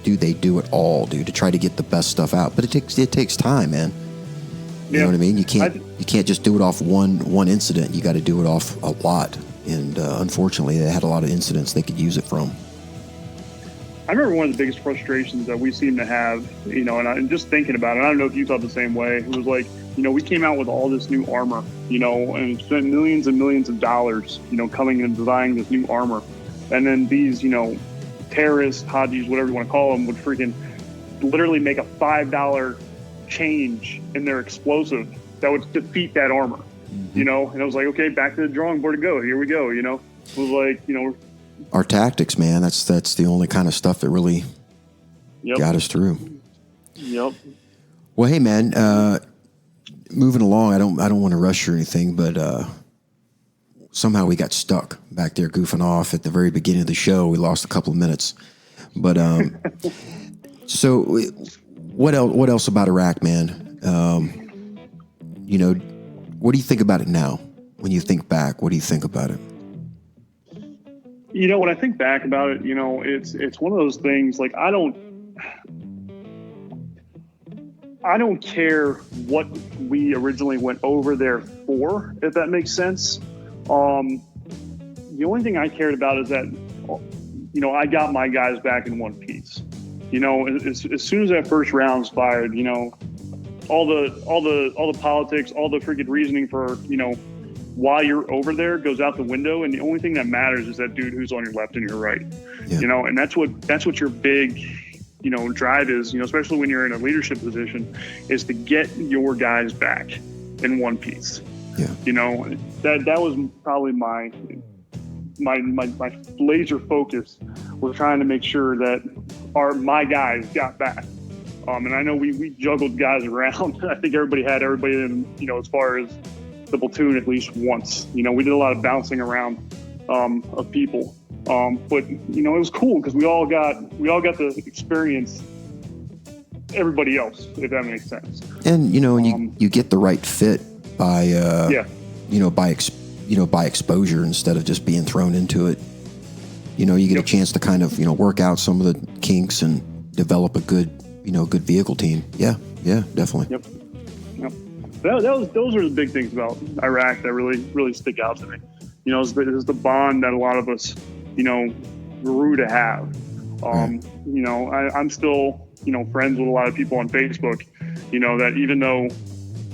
do it all, dude, to try to get the best stuff out. But it takes time, man. You know what I mean? You can't just do it off one incident. You got to do it off a lot. And unfortunately, they had a lot of incidents they could use it from. I remember one of the biggest frustrations that we seem to have, and just thinking about it, I don't know if you felt the same way. It was like, we came out with all this new armor, and spent millions and millions of dollars, coming and designing this new armor. And then these, terrorists, Hajis, whatever you want to call them, would freaking literally make a $5 change in their explosive that would defeat that armor, and I was like, okay, back to the drawing board to go. Here we go, It was like, our tactics, man, that's the only kind of stuff that really got us through. Yep. Well, hey, man, moving along, I don't want to rush or anything, but somehow we got stuck back there goofing off at the very beginning of the show. We lost a couple of minutes. But so what else about Iraq, man? What do you think about it now? When you think back, what do you think about it? When I think back about it, it's one of those things, like, I don't care what we originally went over there for, if that makes sense. The only thing I cared about is that, I got my guys back in one piece. As soon as that first round's fired, all the politics, all the freaking reasoning for, why you're over there goes out the window, and the only thing that matters is that dude who's on your left and your right. Yeah. And that's what your big, drive is, especially when you're in a leadership position, is to get your guys back in one piece. Yeah. That was probably my laser focus, was trying to make sure that my guys got back. And I know we juggled guys around. I think everybody in, as far as the platoon at least once. We did a lot of bouncing around of people. But it was cool because we all got to experience everybody else, if that makes sense. And you get the right fit by by exposure instead of just being thrown into it. You get a chance to kind of work out some of the kinks and develop a good vehicle team. Yeah, definitely. Yep. Those are the big things about Iraq that really stick out to me. Is the bond that a lot of us grew to have. I'm still friends with a lot of people on Facebook. That even though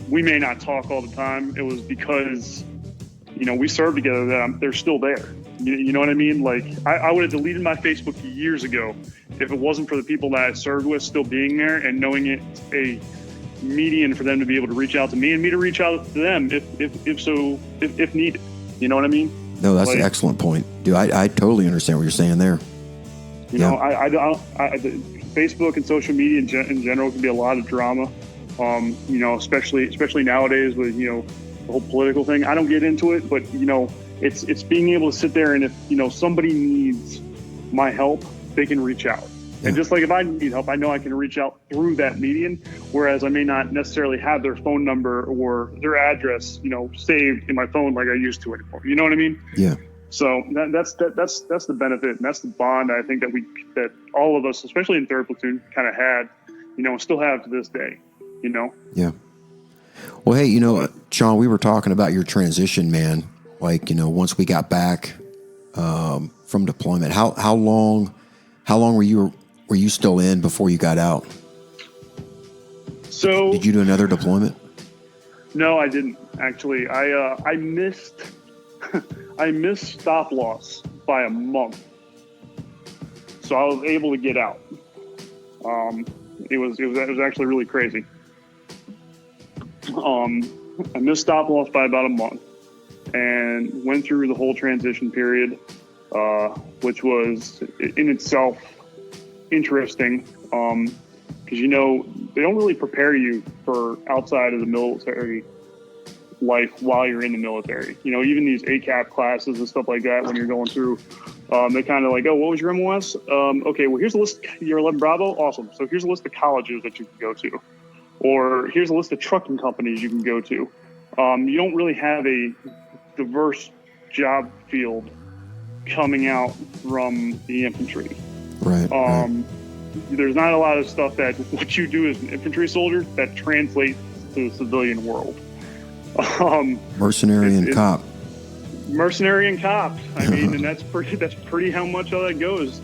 we may not talk all the time, it was because we served together that they're still there. You know what I mean? Like, I would have deleted my Facebook years ago if it wasn't for the people that I served with still being there and knowing it's a median for them to be able to reach out to me and me to reach out to them if needed. You know what I mean? No, that's an excellent point, dude. I totally understand what you're saying there. Facebook and social media in general can be a lot of drama. Especially nowadays with the whole political thing. I don't get into it, but it's being able to sit there, and if somebody needs my help, they can reach out. Yeah. And just like if I need help, I know I can reach out through that median, whereas I may not necessarily have their phone number or their address, saved in my phone like I used to anymore. You know what I mean? Yeah. So that's the benefit, and that's the bond I think that all of us, especially in 3rd Platoon, kind of had, still have to this day. Yeah. Well, hey, Sean, we were talking about your transition, man. Like, once we got back from deployment, how long were you still in before you got out? So did you do another deployment? No, I didn't actually. I missed stop loss by a month, so I was able to get out. It was actually really crazy. I missed stop loss by about a month and went through the whole transition period, which was in itself interesting, because they don't really prepare you for outside of the military life while you're in the military. Even these ACAP classes and stuff like that, when you're going through, they kind of like, oh, what was your MOS? Okay, well, here's a list. You're 11 Bravo, awesome. So here's a list of colleges that you can go to, or here's a list of trucking companies you can go to. You don't really have a diverse job field coming out from the infantry. Right. There's not a lot of stuff that what you do as an infantry soldier that translates to the civilian world. Mercenary and cop. Mercenary and cop. I mean, and that's pretty how much of that goes.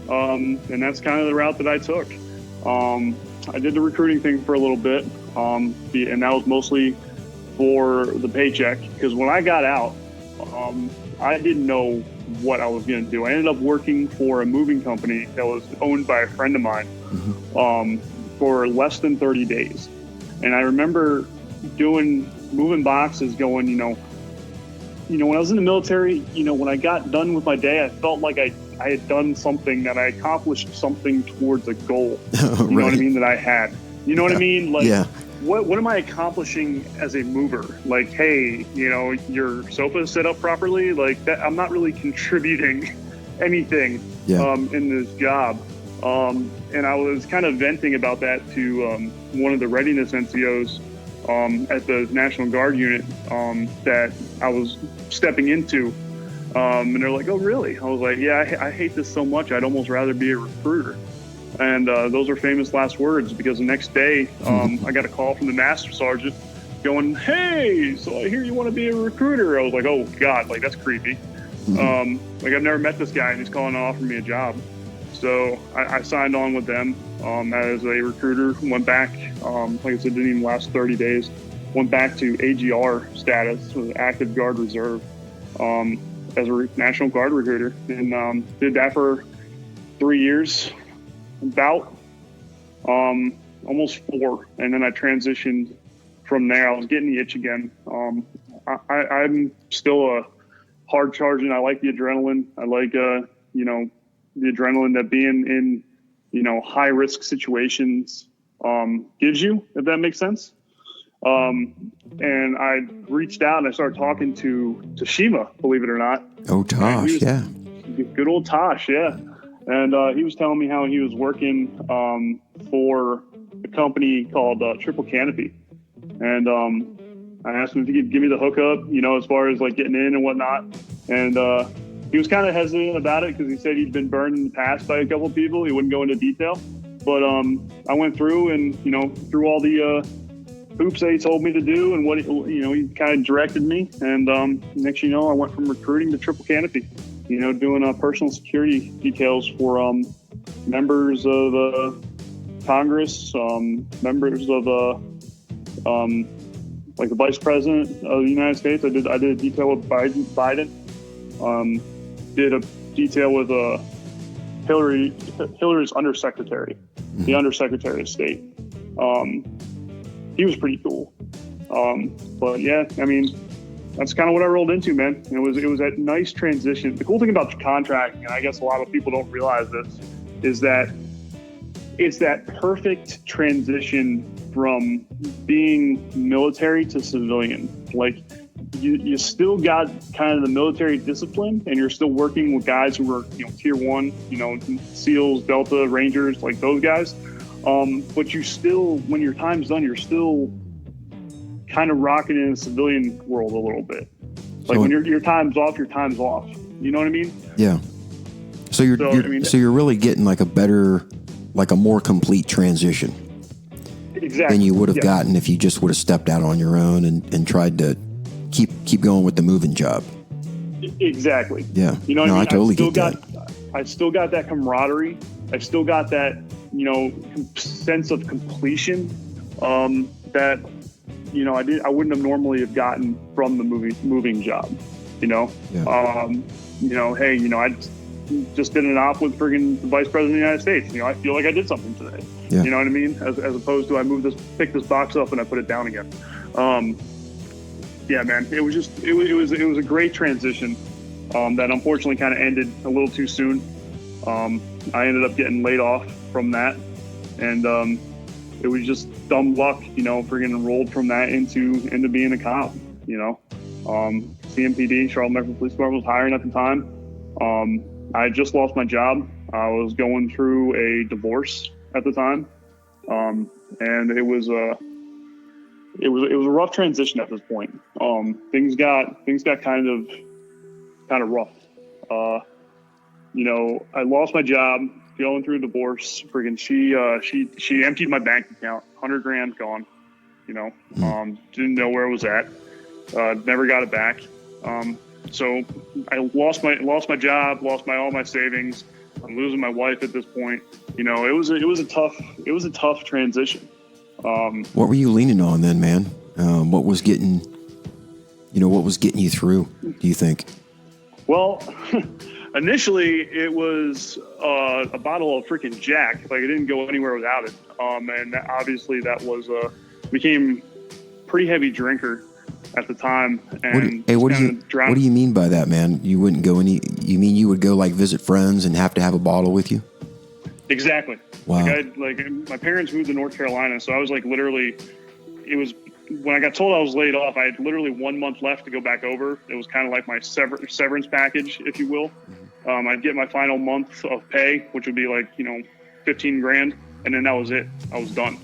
And that's kind of the route that I took. I did the recruiting thing for a little bit, and that was mostly for the paycheck, because when I got out, I didn't know what I was going to do. I ended up working for a moving company that was owned by a friend of mine for less than 30 days. And I remember moving boxes, going, when I was in the military, when I got done with my day, I felt like I had done something, that I accomplished something towards a goal. You know what I mean? That I had. You know what I mean? Like, what am I accomplishing as a mover? Like, hey, your sofa is set up properly. Like that, I'm not really contributing anything in this job. And I was kind of venting about that to one of the readiness NCOs at the National Guard unit that I was stepping into. And they're like, oh, really? I was like, yeah, I hate this so much. I'd almost rather be a recruiter. And those are famous last words, because the next day I got a call from the master sergeant going, hey, so I hear you want to be a recruiter. I was like, oh, God, like that's creepy. Like I've never met this guy, and he's calling to offer me a job. So I signed on with them as a recruiter, went back, like I said, didn't even last 30 days, went back to AGR status, with active Guard Reserve, as a National Guard recruiter, and did that for 3 years, about almost 4. And then I transitioned from there. I was getting the itch again. I'm still a hard charging. I like the adrenaline. I like, the adrenaline that being in, high risk situations gives you, if that makes sense. And I reached out and I started talking to Shima, believe it or not. Oh, Tosh, yeah. Good old Tosh, yeah. And he was telling me how he was working for a company called Triple Canopy. And I asked him if he could give me the hookup, as far as like getting in and whatnot. And he was kind of hesitant about it, because he said he'd been burned in the past by a couple of people. He wouldn't go into detail. But I went through and, through all the hoops that he told me to do, and what, he kind of directed me. And next I went from recruiting to Triple Canopy, doing personal security details for members of Congress, members of like the Vice President of the United States. I did a detail with Biden. Did a detail with Hillary's undersecretary, the Undersecretary of State. He was pretty cool. But yeah, I mean, that's kind of what I rolled into, man. It was a nice transition. The cool thing about contracting, and I guess a lot of people don't realize this, is that it's that perfect transition from being military to civilian. Like, you still got kind of the military discipline, and you're still working with guys who are, tier 1, SEALs, Delta, Rangers, like those guys. But you still, when your time's done, you're still kind of rocking in the civilian world a little bit. Like, so when your time's off, your time's off. You know what I mean? Yeah. So you're really getting like a more complete transition. Exactly. Than you would have gotten if you just would have stepped out on your own and tried to keep going with the moving job. Exactly. Yeah. You know what I mean? I totally get that. I still got that camaraderie. I still got that, sense of completion that, I wouldn't have normally have gotten from the moving job, Yeah. Hey, I just did an op with friggin' the Vice President of the United States. I feel like I did something today. Yeah. You know what I mean? As opposed to I picked this box up and I put it down again. Yeah, man, it was a great transition that unfortunately kind of ended a little too soon. I ended up getting laid off from that, and it was just dumb luck, friggin' enrolled from that into being a cop. CMPD, Charlotte Metro Police Department, was hiring at the time. I had just lost my job. I was going through a divorce at the time, and it was a rough transition at this point. Things got kind of rough. I lost my job, going through a divorce. Friggin' she emptied my bank account, $100,000 gone. Didn't know where it was at. Never got it back. So I lost my job, lost all my savings. I'm losing my wife at this point. You know, it was a tough transition. What were you leaning on then, man? What was getting you through, do you think? Well, initially it was a bottle of freaking Jack. Like, I didn't go anywhere without it. And obviously that was became pretty heavy drinker at the time. And what do you mean by that, man? You wouldn't go you mean you would go like visit friends and have to have a bottle with you? Exactly. Wow. Like my parents moved to North Carolina, so I was like literally, it was when I got told I was laid off, I had literally 1 month left to go back over. It was kind of like my severance package, if you will. I'd get my final month of pay, which would be like, you know, $15,000, and then that was it. I was done.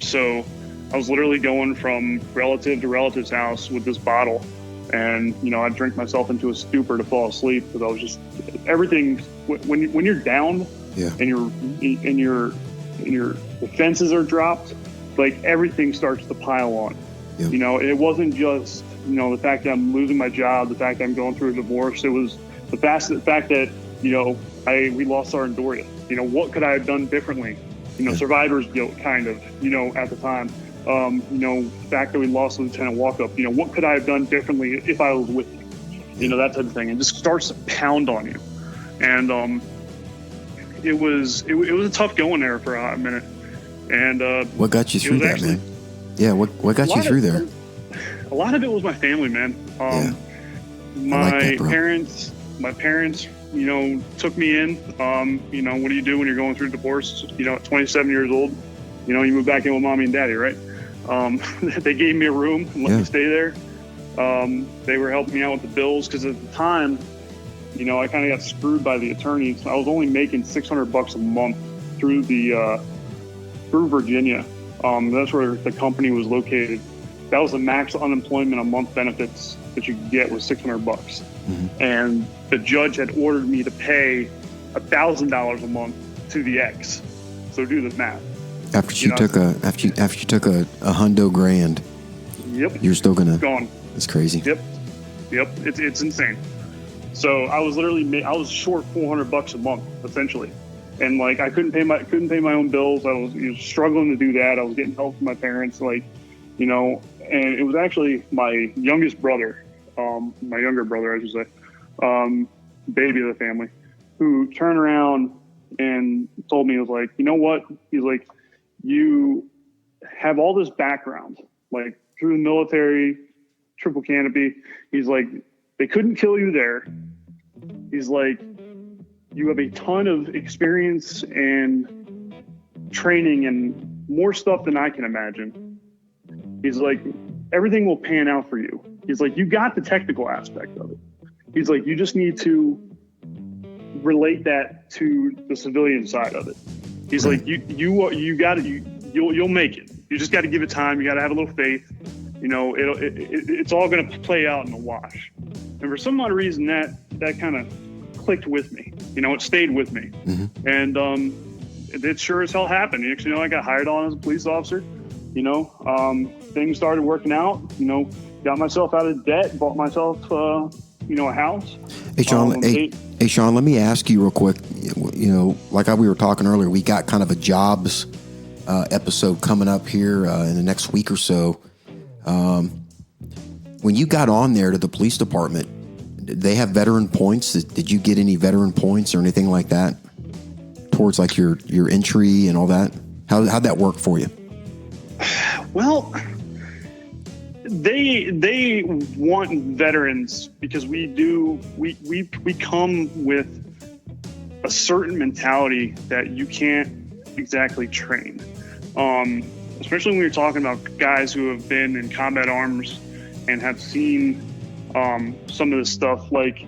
So I was literally going from relative to relative's house with this bottle, and you know, I'd drink myself into a stupor to fall asleep because I was just everything. When you're down, yeah, and your defenses are dropped, like everything starts to pile on. Yeah. You know, it wasn't just, you know, the fact that I'm losing my job, the fact that I'm going through a divorce. It was the fact that, you know, we lost our Doria. You know, what could I have done differently? You know, survivor's guilt, kind of, you know, at the time. You know, the fact that we lost Lieutenant Walkup, you know, what could I have done differently if I was with you? You know, that type of thing. It just starts to pound on you. And it was a tough going there for a hot minute. And what got you through that, man? Yeah, what got you through there? A lot of it was my family, man. My parents, you know, took me in. You know, what do you do when you're going through a divorce? You know, at 27 years old, you know, you move back in with mommy and daddy, right? They gave me a room and let me stay there. They were helping me out with the bills because at the time, you know, I kind of got screwed by the attorneys. I was only making $600 a month through Virginia. That's where the company was located. That was the max unemployment a month benefits that you could get was $600. Mm-hmm. And the judge had ordered me to pay $1,000 a month to the ex. So do the math. After you took a hundo grand. Yep. You're still gone. It's crazy. Yep. It's insane. So I was short $400 a month essentially, and like I couldn't pay my own bills. I was struggling to do that. I was getting help from my parents, like, you know, and it was actually my youngest brother, my younger brother, I should say, baby of the family, who turned around and told me, he was like, you know what? He's like, you have all this background, like through the military, Triple Canopy. He's like, they couldn't kill you there. He's like, you have a ton of experience and training and more stuff than I can imagine. He's like, everything will pan out for you. He's like, you got the technical aspect of it. He's like, you just need to relate that to the civilian side of it. He's like, you got it. You'll make it. You just got to give it time. You got to have a little faith. You know, it's all going to play out in the wash. And for some odd reason, that kind of clicked with me. You know, it stayed with me. Mm-hmm. And it sure as hell happened. You know, I got hired on as a police officer. You know, things started working out. You know, got myself out of debt, bought myself, you know, a house. Hey, Sean, hey, Sean, let me ask you real quick. You know, like we were talking earlier, we got kind of a jobs episode coming up here in the next week or so. When you got on there to the police department, did they have veteran points? Did you get any veteran points or anything like that towards like your entry and all that? How'd that work for you? Well, they want veterans because we come with a certain mentality that you can't exactly train. Especially when you're talking about guys who have been in combat arms and have seen some of this stuff. Like,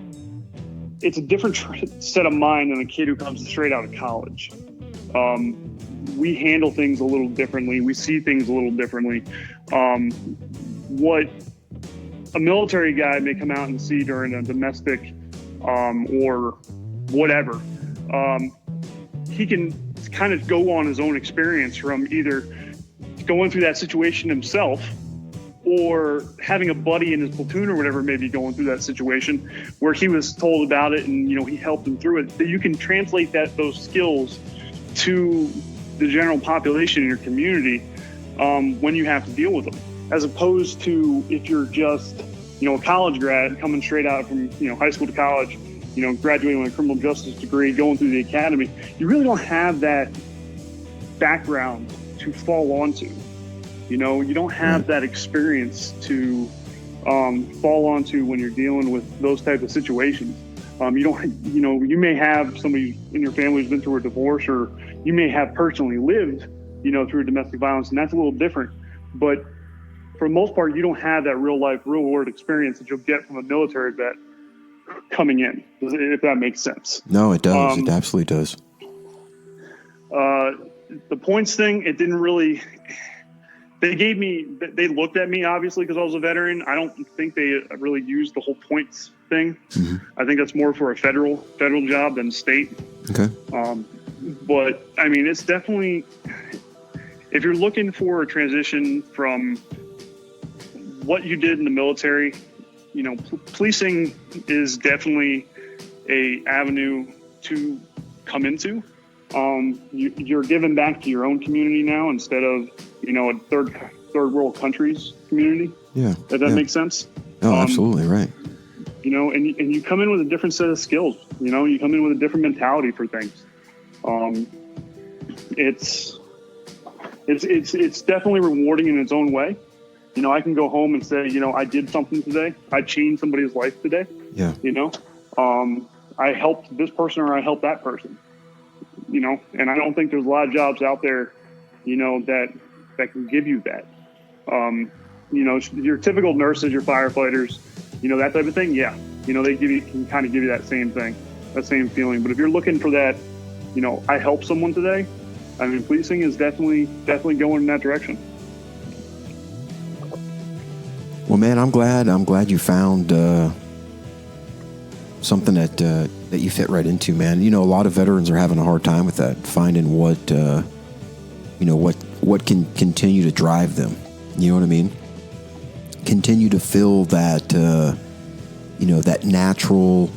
it's a different set of mind than a kid who comes straight out of college. We handle things a little differently. We see things a little differently. What a military guy may come out and see during a domestic or whatever, he can kind of go on his own experience from either going through that situation himself or having a buddy in his platoon or whatever may be going through that situation where he was told about it and, he helped him through it, that you can translate those skills to the general population in your community when you have to deal with them, as opposed to if you're just, a college grad coming straight out from, high school to college, graduating with a criminal justice degree, going through the academy. You really don't have that background to fall onto. You don't have that experience to fall onto when you're dealing with those types of situations. You may have somebody in your family who's been through a divorce, or you may have personally lived, through domestic violence, and that's a little different. But for the most part, you don't have that real life, real world experience that you'll get from a military vet coming in, if that makes sense. No, it does. It absolutely does. The points thing, it didn't really. They looked at me, obviously, because I was a veteran. I don't think they really used the whole points thing. Mm-hmm. I think that's more for a federal job than state. Okay. But I mean, it's definitely, if you're looking for a transition from what you did in the military, policing is definitely a avenue to come into. You're giving back to your own community now instead of, a third world country's community. Yeah. If that makes sense. Oh, absolutely. Right. And you come in with a different set of skills, you come in with a different mentality for things. It's definitely rewarding in its own way. I can go home and say, I did something today. I changed somebody's life today. Yeah. I helped this person or I helped that person, and I don't think there's a lot of jobs out there, that can give you that. Your typical nurses, your firefighters, that type of thing. Yeah. They can kind of give you that same thing, that same feeling. But if you're looking for that, I helped someone today, I mean, policing is definitely going in that direction. Well, man, I'm glad you found something that you fit right into, man. A lot of veterans are having a hard time with that, finding what can continue to drive them. You know what I mean? Continue to fill that, that natural,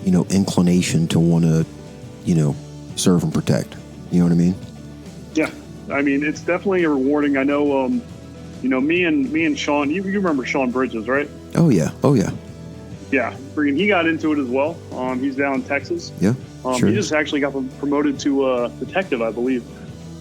inclination to want to, serve and protect. You know what I mean? Yeah. I mean, it's definitely rewarding. I know, me and Sean, you remember Sean Bridges, right? Oh yeah. Yeah. He got into it as well. He's down in Texas. Yeah. Sure. He just actually got promoted to detective, I believe.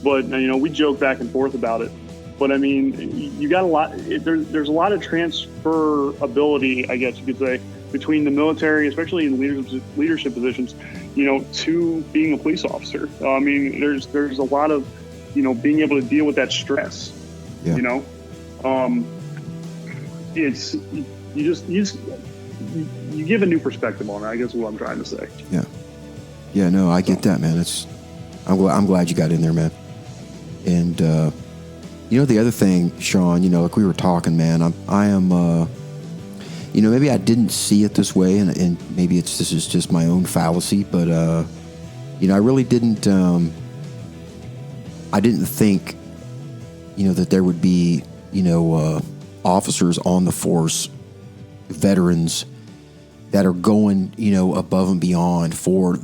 But, we joke back and forth about it. But, I mean, you got a lot. There's a lot of transferability, I guess you could say, between the military, especially in leadership positions, to being a police officer. I mean, there's a lot of, being able to deal with that stress. Yeah. It's you give a new perspective on it, I guess is what I'm trying to say. Yeah. Yeah, no, I get that, man. I'm glad you got in there, man. And, the other thing, Sean, like we were talking, man, I am, maybe I didn't see it this way, and maybe this is just my own fallacy, but, I really didn't, I didn't think, that there would be, officers on the force, veterans that are going, above and beyond for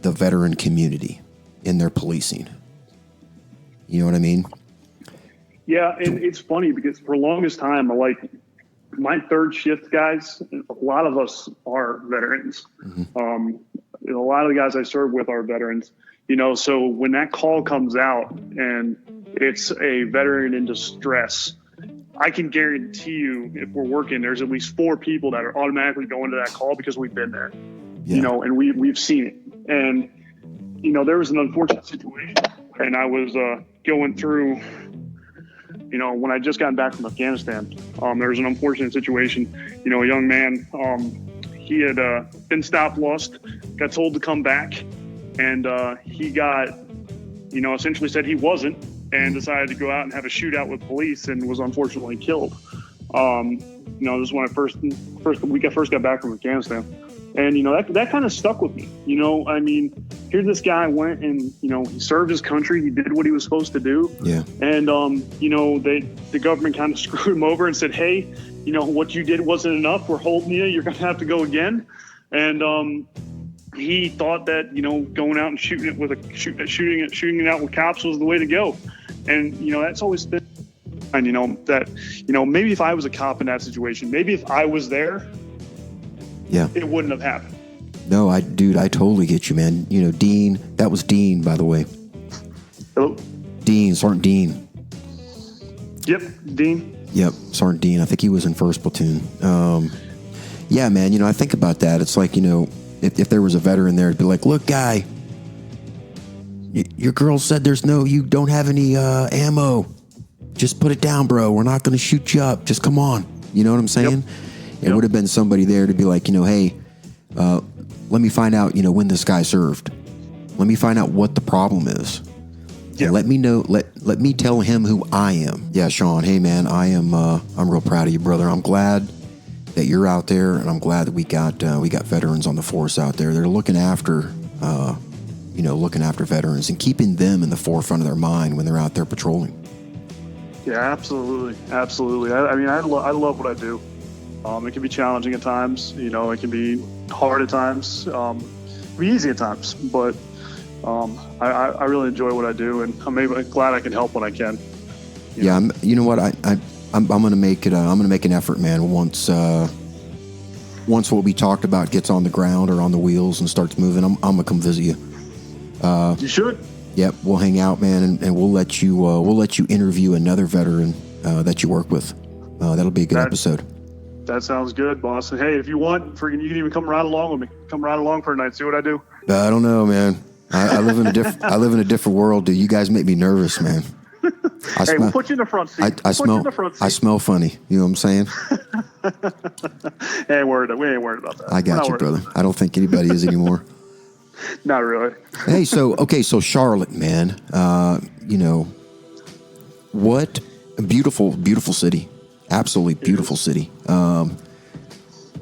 the veteran community in their policing. You know what I mean? Yeah, and it's funny because for the longest time, my third shift guys, a lot of us are veterans. Mm-hmm. A lot of the guys I serve with are veterans. So when that call comes out and it's a veteran in distress, I can guarantee you, if we're working, there's at least 4 people that are automatically going to that call because we've been there, and we've seen it. And, there was an unfortunate situation, and I was going through, when I just gotten back from Afghanistan, there was an unfortunate situation. A young man, he had been stop lost, got told to come back, and he got, essentially said he wasn't, and decided to go out and have a shootout with police and was unfortunately killed. This is when the week I first got back from Afghanistan. And, that kind of stuck with me. I mean, here this guy went and, he served his country. He did what he was supposed to do. Yeah. And, the government kind of screwed him over and said, hey, what you did wasn't enough. We're holding you. You're going to have to go again. And he thought that, going out and shooting it out with cops was the way to go. And, that's always been, that, maybe if I was a cop in that situation, maybe if I was there, yeah, it wouldn't have happened. No, I totally get you, man. Dean, that was Dean, by the way. Hello? Sergeant Dean. Yep, Dean. Yep, Sergeant Dean. I think he was in 1st Platoon. Yeah, man, I think about that. It's like, if there was a veteran there, it'd be like, look, guy, your girl said you don't have any ammo. Just put it down, bro. We're not going to shoot you up. Just come on. You know what I'm saying? Yep. It would have been somebody there to be like, hey, let me find out, when this guy served. Let me find out what the problem is. Yeah. Let me know. Let me tell him who I am. Yeah, Sean. Hey, man, I'm real proud of you, brother. I'm glad that you're out there, and I'm glad that we got veterans on the force out there. They're looking after veterans and keeping them in the forefront of their mind when they're out there patrolling. Yeah, absolutely. I love what I do. It can be challenging at times, it can be hard at times, it can be easy at times, but I really enjoy what I do, and I'm glad I can help when I can. I'm gonna make it. I'm gonna make an effort, man. Once what we talked about gets on the ground or on the wheels and starts moving, I'm gonna come visit you. You should. Yep, we'll hang out, man, and we'll let you interview another veteran that you work with. That'll be a good episode. That sounds good, boss. And hey, if you want, you can even come ride along with me. Come ride along for a night. See what I do. I don't know, man. I live in a different world, dude. You guys make me nervous, man. We'll put you in the front seat. I smell funny. You know what I'm saying? We ain't worried about that. I got you, brother. I don't think anybody is anymore. Not really. Hey, so Charlotte, man. What a beautiful city. Absolutely beautiful city.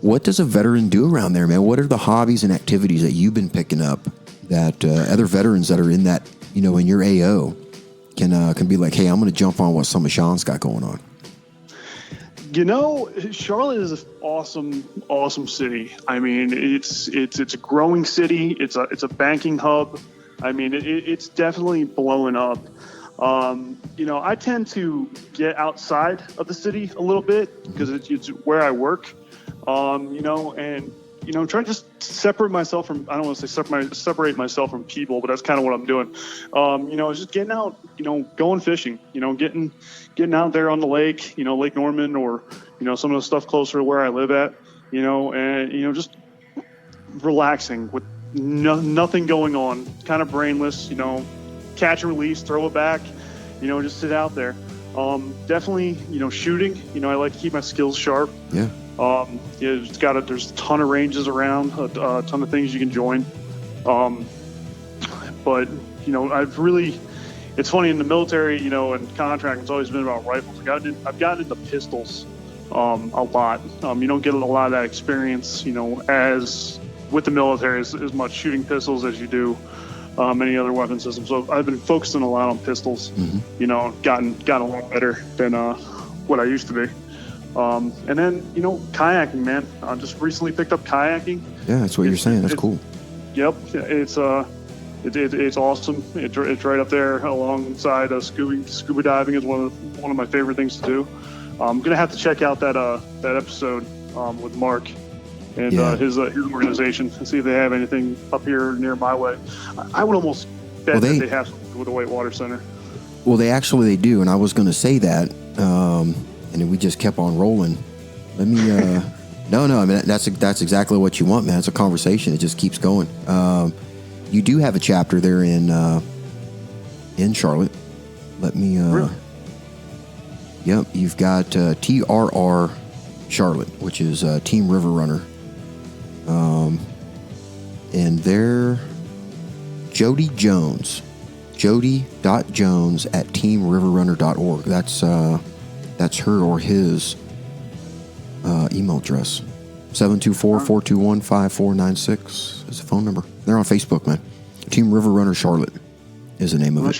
What does a veteran do around there, man? What are the hobbies and activities that you've been picking up that other veterans that are in that, in your AO can be like, hey, I'm going to jump on what some of Sean's got going on? Charlotte is an awesome city. I mean, it's a growing city. It's a banking hub. I mean, it's definitely blowing up. I tend to get outside of the city a little bit because it's where I work. And trying to just separate myself from, I don't want to say separate myself from people, but that's kind of what I'm doing. Just getting out, going fishing, getting out there on the lake, Lake Norman, or, some of the stuff closer to where I live at, and, just relaxing with nothing going on, kind of brainless, catch and release, throw it back, just sit out there. Definitely, shooting, I like to keep my skills sharp. Yeah. There's a ton of ranges around, a ton of things you can join. But it's funny in the military, and contract, it's always been about rifles. I've gotten into pistols, a lot. You don't get a lot of that experience, as with the military, as much shooting pistols as you do any other weapon system. So I've been focusing a lot on pistols, gotten a lot better than what I used to be. And then, kayaking, man. I just recently picked up kayaking. Yeah, that's what you're saying. That's cool. Yep. It's awesome. It's right up there alongside scuba diving is one of my favorite things to do. I'm going to have to check out that episode with Mark and his organization and see if they have anything up here near my way. I would almost bet that they have something with the Whitewater Center. Well, they do. And I was going to say that, and then we just kept on rolling. Let me, no, I mean, that's exactly what you want, man. It's a conversation. It just keeps going. You do have a chapter there in Charlotte. Let me, really? Yep, you've got TRR Charlotte, which is Team River Runner. And they're Jody Jones, jody.jones at teamriverrunner.org. That's her or his email address. 724-421-5496 is the phone number. They're on Facebook, man. Team River Runner Charlotte is the name of it. I'm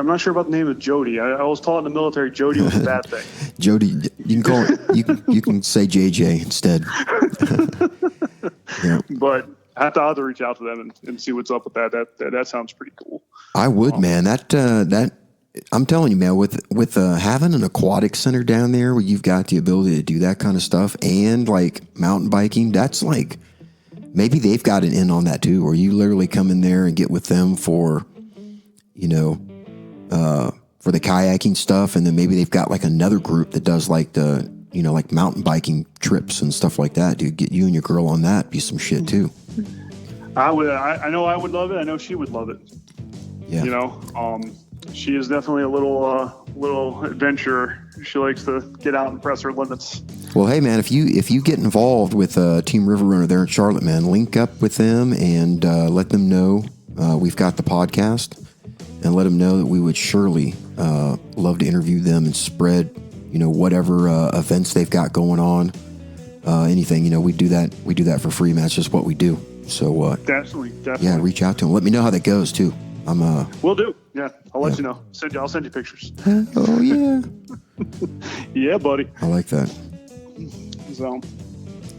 not sure about the name of Jody. I was taught in the military Jody was a bad thing. Jody, you can call it. You can say JJ instead. Yeah. But I have to reach out to them and see what's up with that. That sounds pretty cool. I would, man. That I'm telling you, man. With having an aquatic center down there where you've got the ability to do that kind of stuff and like mountain biking, that's like maybe they've got an in on that too, where you literally come in there and get with them for, for the kayaking stuff, and then maybe they've got like another group that does like the, like mountain biking trips and stuff like that. Dude, get you and your girl on that, be some shit too. I would. I know I would love it. I know she would love it. Yeah. She is definitely a little adventurer. She likes to get out and press her limits. Well, hey man, if you get involved with Team River Runner there in Charlotte, man, link up with them and let them know we've got the podcast, and let them know that we would surely love to interview them and spread, whatever events they've got going on, anything. We do that for free, man. It's just what we do. So definitely. Yeah, reach out to them. Let me know how that goes too. Will do. Yeah, I'll let you know. I'll send you pictures. Oh yeah. Yeah, buddy. I like that. So,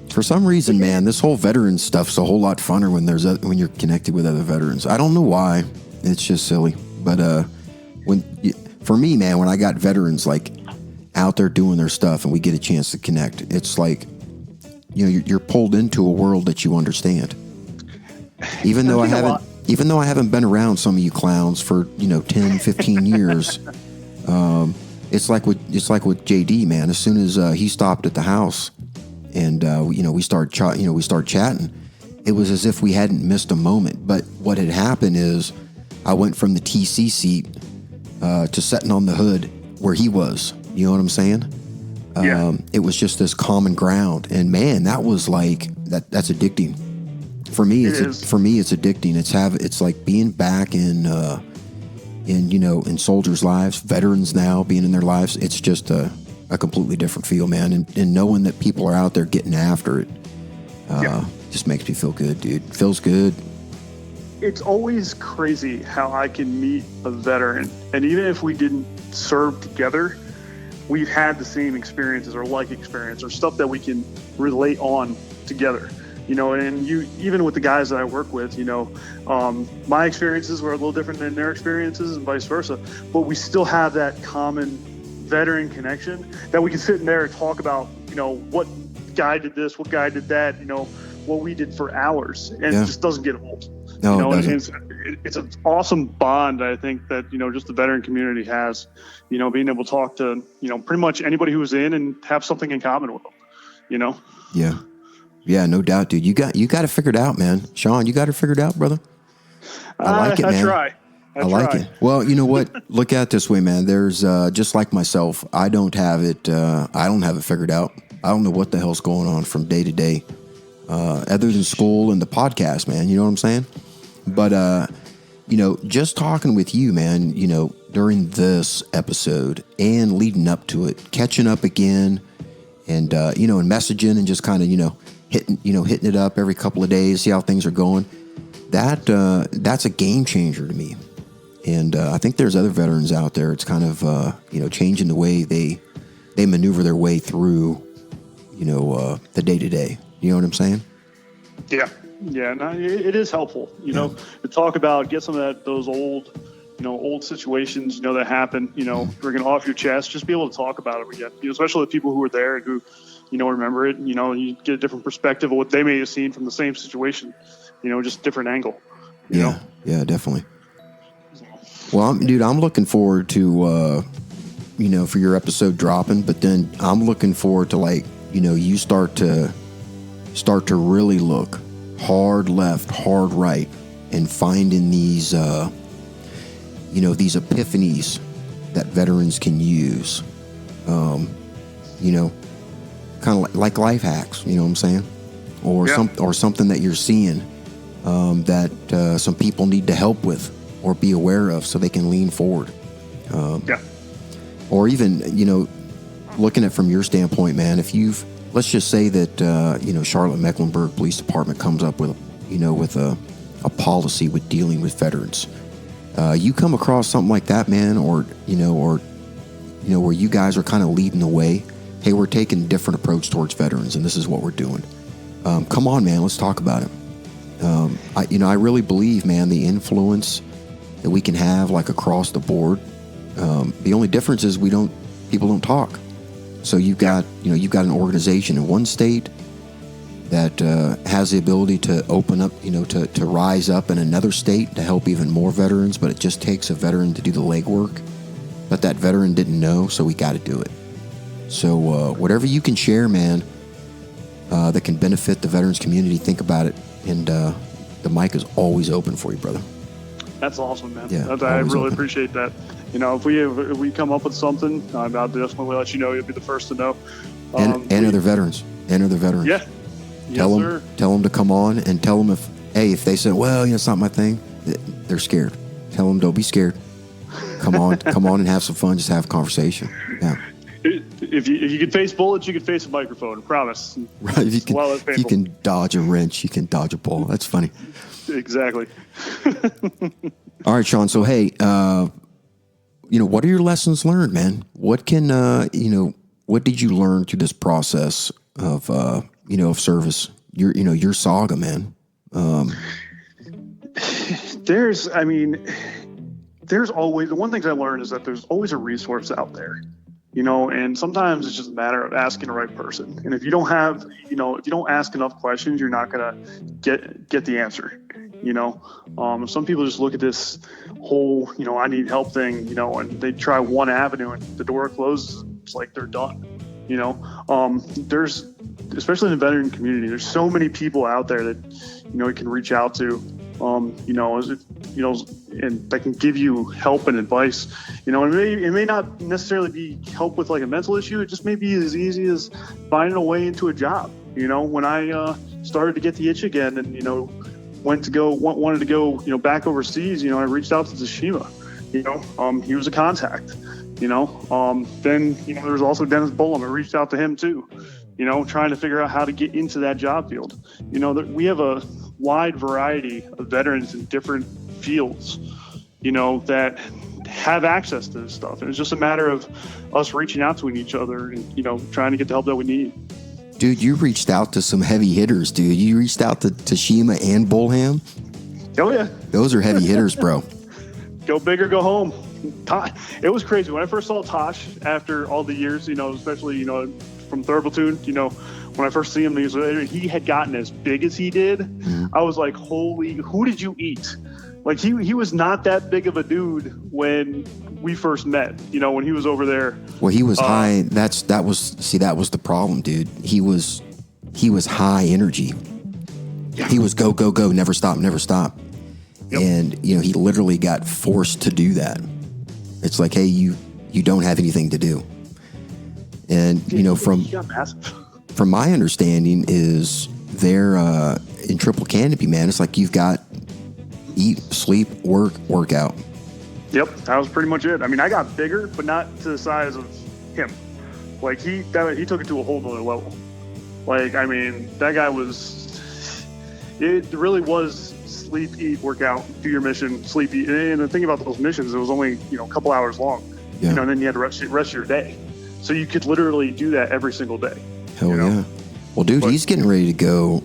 for some reason, man, this whole veteran stuff's a whole lot funner when you're connected with other veterans. I don't know why. It's just silly. But for me, man, when I got veterans like out there doing their stuff and we get a chance to connect, it's like, you're pulled into a world that you understand. Even though I haven't been around some of you clowns for 10, 15 years, it's like with JD, man. As soon as he stopped at the house and we started chatting, it was as if we hadn't missed a moment. But what had happened is I went from the TC seat to sitting on the hood where he was. You know what I'm saying? Yeah. It was just this common ground, and man, that was like that's addicting. For me, it's addicting. It's like being back in soldiers' lives, veterans now being in their lives. It's just a completely different feel, man. And knowing that people are out there getting after it, just makes me feel good, dude. Feels good. It's always crazy how I can meet a veteran, and even if we didn't serve together, we've had the same experiences or like experience or stuff that we can relate on together. And even with the guys that I work with, my experiences were a little different than their experiences and vice versa, but we still have that common veteran connection that we can sit in there and talk about, what guy did this, what guy did that, what we did for hours, and it just doesn't get old. No, it's an awesome bond, I think, that, just the veteran community has, being able to talk to, pretty much anybody who was in and have something in common with them, Yeah. Yeah, no doubt, dude. You got it figured out, man. Sean, you got it figured out, brother? I like it, man. I like it. Well, you know what? Look at it this way, man. There's just like myself, I don't have it figured out. I don't know what the hell's going on from day to day, other than school and the podcast, man. You know what I'm saying? But, just talking with you, man, during this episode and leading up to it, catching up again and, and messaging and just kind of, hitting it up every couple of days, see how things are going. That's a game changer to me. And I think there's other veterans out there. It's kind of, changing the way they maneuver their way through, the day to day. You know what I'm saying? Yeah. Yeah. No, it is helpful, to talk about, get some of those old, old situations, that happen, bring it off your chest, just be able to talk about it again, especially the people who were there and who, remember it, you get a different perspective of what they may have seen from the same situation, just different angle. Yeah, definitely. Well, I'm looking forward to, for your episode dropping, but then I'm looking forward to you start to really look hard left, hard right, and finding these, these epiphanies that veterans can use, kind of like life hacks, you know what I'm saying? Or something that you're seeing that some people need to help with or be aware of so they can lean forward. Or even, looking at from your standpoint, man, if you've let's just say that, Charlotte Mecklenburg Police Department comes up with, with a policy with dealing with veterans. You come across something like that, man, or where you guys are kind of leading the way. Hey, we're taking a different approach towards veterans, and this is what we're doing. Come on, man, let's talk about it. I really believe, man, the influence that we can have, like, across the board. The only difference is people don't talk. So you've got an organization in one state that has the ability to open up, to rise up in another state to help even more veterans, but it just takes a veteran to do the legwork. But that veteran didn't know, so we got to do it. So whatever you can share, man, that can benefit the veterans community, think about it. And the mic is always open for you, brother. That's awesome, man. Yeah, I really appreciate that. If we come up with something, I'll definitely let you know. You'll be the first to know. And other veterans. Yeah. Tell them to come on, and tell them if they say, well, it's not my thing, they're scared. Tell them, don't be scared. Come on and have some fun. Just have a conversation. Yeah. If you can face bullets, you can face a microphone. I promise. Right. If you can dodge a wrench, you can dodge a ball. That's funny. Exactly. All right, Sean. So, hey, what are your lessons learned, man? What what did you learn through this process of, of service? Your saga, man. There's always, the one thing I learned is that there's always a resource out there, and sometimes it's just a matter of asking the right person. And if you don't ask enough questions, you're not going to get the answer. Some people just look at this whole, I need help thing, and they try one avenue and the door closes. It's like they're done. There's, especially in the veteran community, there's so many people out there that, you can reach out to, and that can give you help and advice, and it may not necessarily be help with like a mental issue. It just may be as easy as finding a way into a job. When I started to get the itch again and, wanted to go, back overseas, I reached out to Tashima, he was a contact, then, there was also Dennis Bolam. I reached out to him too, trying to figure out how to get into that job field. We have a wide variety of veterans in different fields, that have access to this stuff. And it's just a matter of us reaching out to each other and, trying to get the help that we need. Dude, you reached out to some heavy hitters, dude. You reached out to Tashima and Bolham. Oh, yeah. Those are heavy hitters, bro. Go big or go home. It was crazy. When I first saw Tosh after all the years, especially, from Third Platoon, when I first see him, he had gotten as big as he did. Mm-hmm. I was like, holy, who did you eat? Like, he was not that big of a dude when we first met, when he was over there. Well, he was high. That was the problem, dude. He was high energy. Yeah. He was go, go, go, never stop, never stop. Yep. And, he literally got forced to do that. It's like, hey, you don't have anything to do. And, from my understanding is they're in Triple Canopy, man. It's like you've got eat, sleep, workout. Yep, that was pretty much it. I mean, I got bigger, but not to the size of him. Like, he took it to a whole other level. Like, I mean, that guy it really was sleep, eat, workout, do your mission, sleep, eat. And the thing about those missions, it was only, a couple hours long. Yeah. And then you had to rest your day. So you could literally do that every single day. Hell yeah. Well, dude, he's getting ready to go.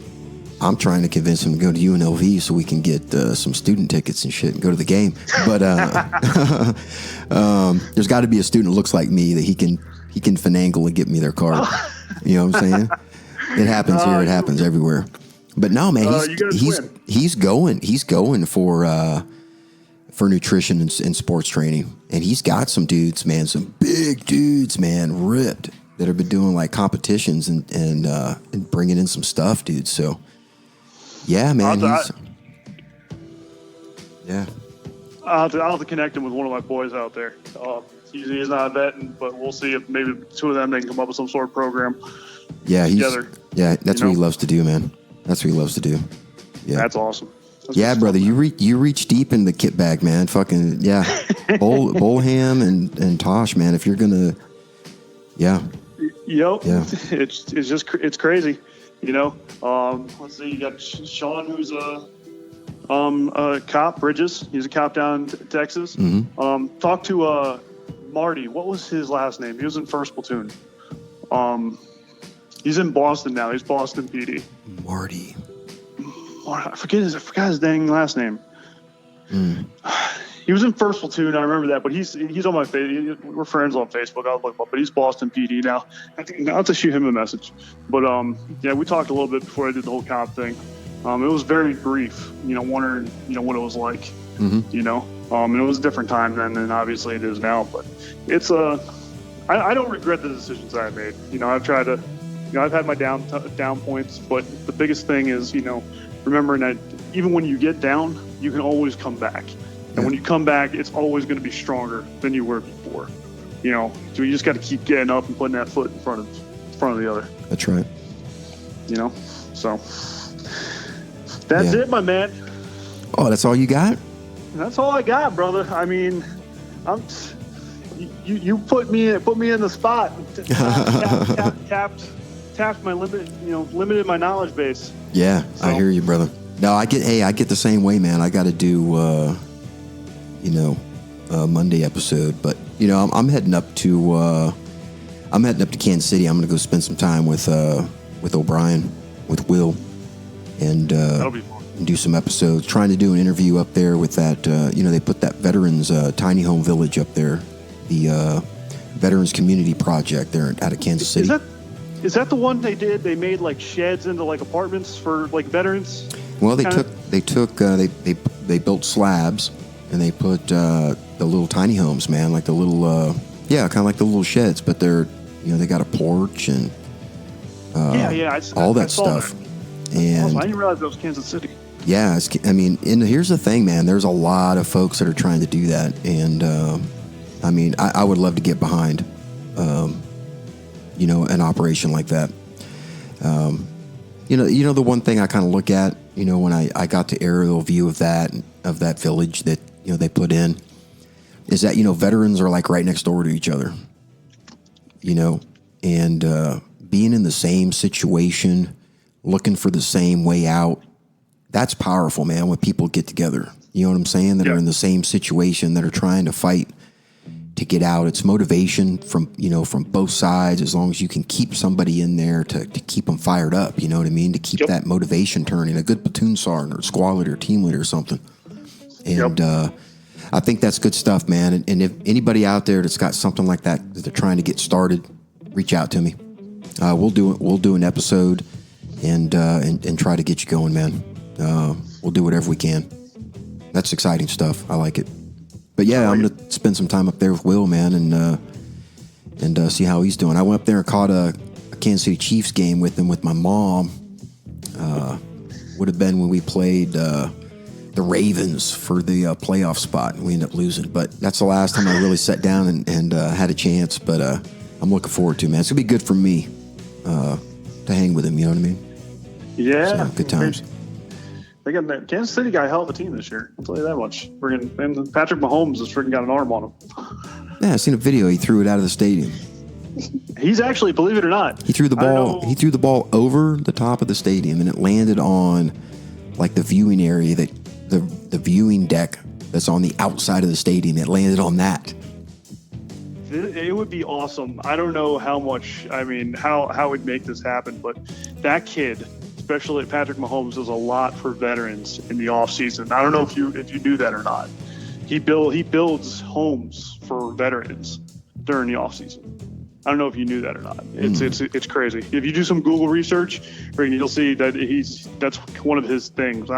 I'm trying to convince him to go to UNLV so we can get some student tickets and shit and go to the game. But there's got to be a student that looks like me that he can finagle and get me their card. You know what I'm saying? It happens here. It happens everywhere. But no, man, he's going for nutrition and sports training, and he's got some dudes, man, some big dudes, man, ripped, that have been doing like competitions and bringing in some stuff, dude. So. Yeah, man. I'll have to connect him with one of my boys out there. He's not a vet, but we'll see if maybe two of them, they can come up with some sort of program. Yeah, together. That's what he loves to do, man. That's what he loves to do. Yeah, that's awesome. That's brother, you reach deep in the kit bag, man. Fucking yeah, Bolham and Tosh, man. If you're gonna, yeah. Yep. Yeah. It's crazy. Let's see. You got Sean, who's a cop, Bridges. He's a cop down in Texas. Mm-hmm. Talked to Marty. What was his last name? He was in First Platoon. He's in Boston now. He's Boston PD. Marty. I forgot his dang last name. He was in First Platoon. I remember that, but he's on my face. We're friends on Facebook. I'll look him up, but he's Boston PD now. I think I'll have to shoot him a message. But yeah, we talked a little bit before I did the whole cop thing. It was very brief. Wondering what it was like. Mm-hmm. And it was a different time then than obviously it is now. But it's I don't regret the decisions I made. I've tried to. I've had my down points, but the biggest thing is remembering that even when you get down, you can always come back. And when you come back, it's always going to be stronger than you were before. So you just got to keep getting up and putting that foot in front of the other. That's right. So that's it, my man. Oh, that's all you got? That's all I got, brother. I mean, you put me in the spot. Tapped my limit. Limited my knowledge base. Yeah, so. I hear you, brother. No, I get the same way, man. I got to do, a Monday episode, but I'm heading up to Kansas City. I'm going to go spend some time with O'Brien, with Will, and that'll be fun. Do some episodes. Trying to do an interview up there with that. They put that veterans tiny home village up there, the Veterans Community Project there out of Kansas City. Is that the one they did? They made like sheds into like apartments for like veterans. Well, they built slabs and they put the little tiny homes, man, like the little kind of like the little sheds, but they're they got a porch and all that stuff. That. And I didn't realize that was Kansas City. Yeah, and here's the thing, man. There's a lot of folks that are trying to do that, and I would love to get behind, an operation like that. The one thing I kind of look at, when I got the aerial view of that village that they put in, is that veterans are like right next door to each other, and being in the same situation, looking for the same way out. That's powerful, man, when people get together. You know what I'm saying? That are in the same situation, that are trying to fight to get out. It's motivation from both sides, as long as you can keep somebody in there to keep them fired up, you know what I mean? To keep that motivation turning. A good platoon sergeant or squad leader, team leader or something. And I think that's good stuff, man. And if anybody out there that's got something like that they're trying to get started, reach out to me. We'll do an episode and try to get you going, man. We'll do whatever we can. That's exciting stuff. I like it. But yeah, I'm gonna spend some time up there with Will, man, and see how he's doing. I went up there and caught a Kansas City Chiefs game with him with my mom. Would have been when we played the Ravens for the playoff spot, and we ended up losing. But that's the last time I really sat down and had a chance. But I'm looking forward to it, man. It's gonna be good for me to hang with him. You know what I mean? Yeah, so, good times. They got that Kansas City got a hell of a team this year. I'll tell you that much. And Patrick Mahomes has freaking got an arm on him. Yeah, I seen a video. He threw it out of the stadium. He's actually, believe it or not, he threw the ball. He threw the ball over the top of the stadium, and it landed on like the viewing area, that the viewing deck that's on the outside of the stadium. It landed on that. It would be awesome. I don't know how much. I mean, how we'd make this happen, but that kid, especially Patrick Mahomes, does a lot for veterans in the off season. I don't know if you knew that or not. He builds homes for veterans during the off season. I don't know if you knew that or not. It's crazy. If you do some Google research, you'll see that that's one of his things.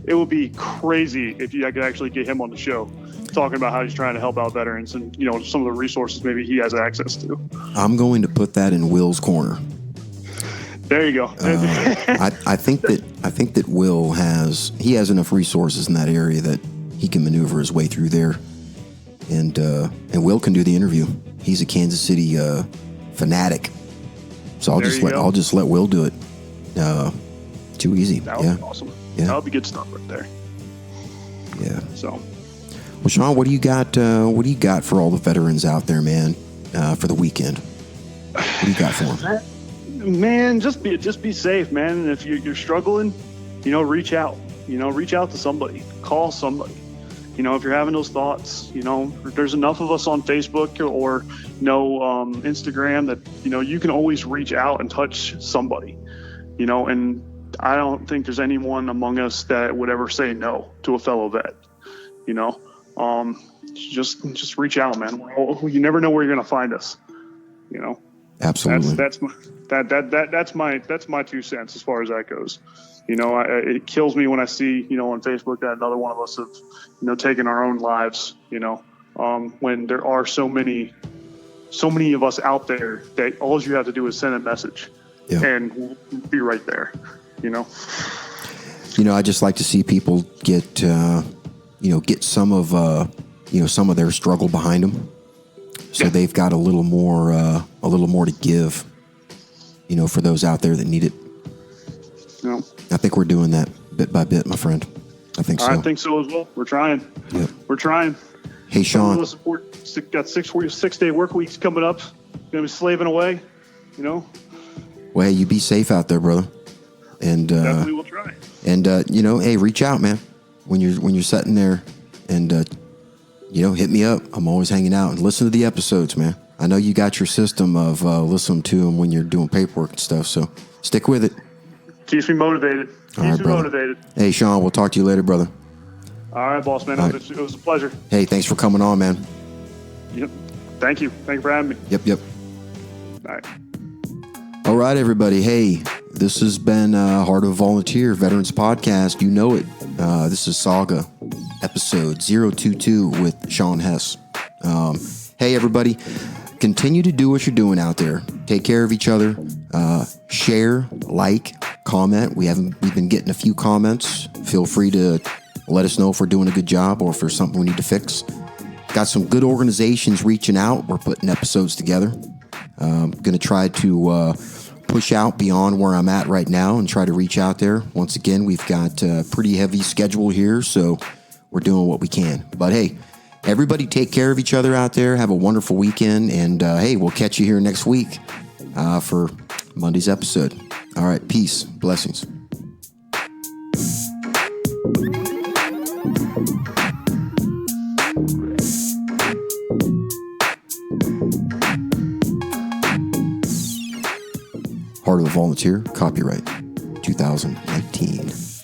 It would be crazy if I could actually get him on the show talking about how he's trying to help out veterans and some of the resources maybe he has access to. I'm going to put that in Will's corner. There you go. I think that Will has enough resources in that area that he can maneuver his way through there, and Will can do the interview. He's a Kansas City fanatic, so I'll just let Will do it. Too easy. That would be awesome. Yeah, that would be good stuff right there. Yeah. So, well, Sean, what do you got? What do you got for all the veterans out there, man, for the weekend? What do you got for them? Man, just be safe, man. And if you're struggling, reach out. Reach out to somebody. Call somebody. If you're having those thoughts, there's enough of us on Facebook or Instagram that you can always reach out and touch somebody. And I don't think there's anyone among us that would ever say no to a fellow vet. Just reach out, man. You never know where you're going to find us. Absolutely. That's my 2 cents as far as that goes. It kills me when I see, on Facebook that another one of us have, taken our own lives, when there are so many of us out there that all you have to do is send a message and we'll be right there, I just like to see people get, get some of their struggle behind them. So they've got a little more to give, for those out there that need it. Yeah. I think we're doing that bit by bit, my friend. I think so. I think so as well. We're trying. Yep. We're trying. Hey, Sean. Got 6-day work weeks coming up. Gonna be slaving away. Well, hey, you be safe out there, brother. And definitely will try. And hey, reach out, man. When you're sitting there, and hit me up. I'm always hanging out and listen to the episodes, man. I know you got your system of listening to them when you're doing paperwork and stuff. So stick with it. Keeps me motivated. Motivated. Hey, Sean, we'll talk to you later, brother. All right, boss man. It was a pleasure. Hey, thanks for coming on, man. Yep. Thank you. Thank you for having me. Yep. All right. All right, everybody. Hey, this has been Heart of a Volunteer Veterans Podcast. You know it. This is Saga, episode 022 with Sean Hess. Hey, everybody. Continue to do what you're doing out there. Take care of each other. Share, like, comment. We've been getting a few comments. Feel free to let us know if we're doing a good job or if there's something we need to fix. Got some good organizations reaching out. We're putting episodes together. Going to try to push out beyond where I'm at right now and try to reach out there. Once again, we've got a pretty heavy schedule here, so we're doing what we can. But hey, everybody take care of each other out there. Have a wonderful weekend. And hey, we'll catch you here next week for Monday's episode. All right. Peace. Blessings. Heart of a Volunteer, copyright 2019.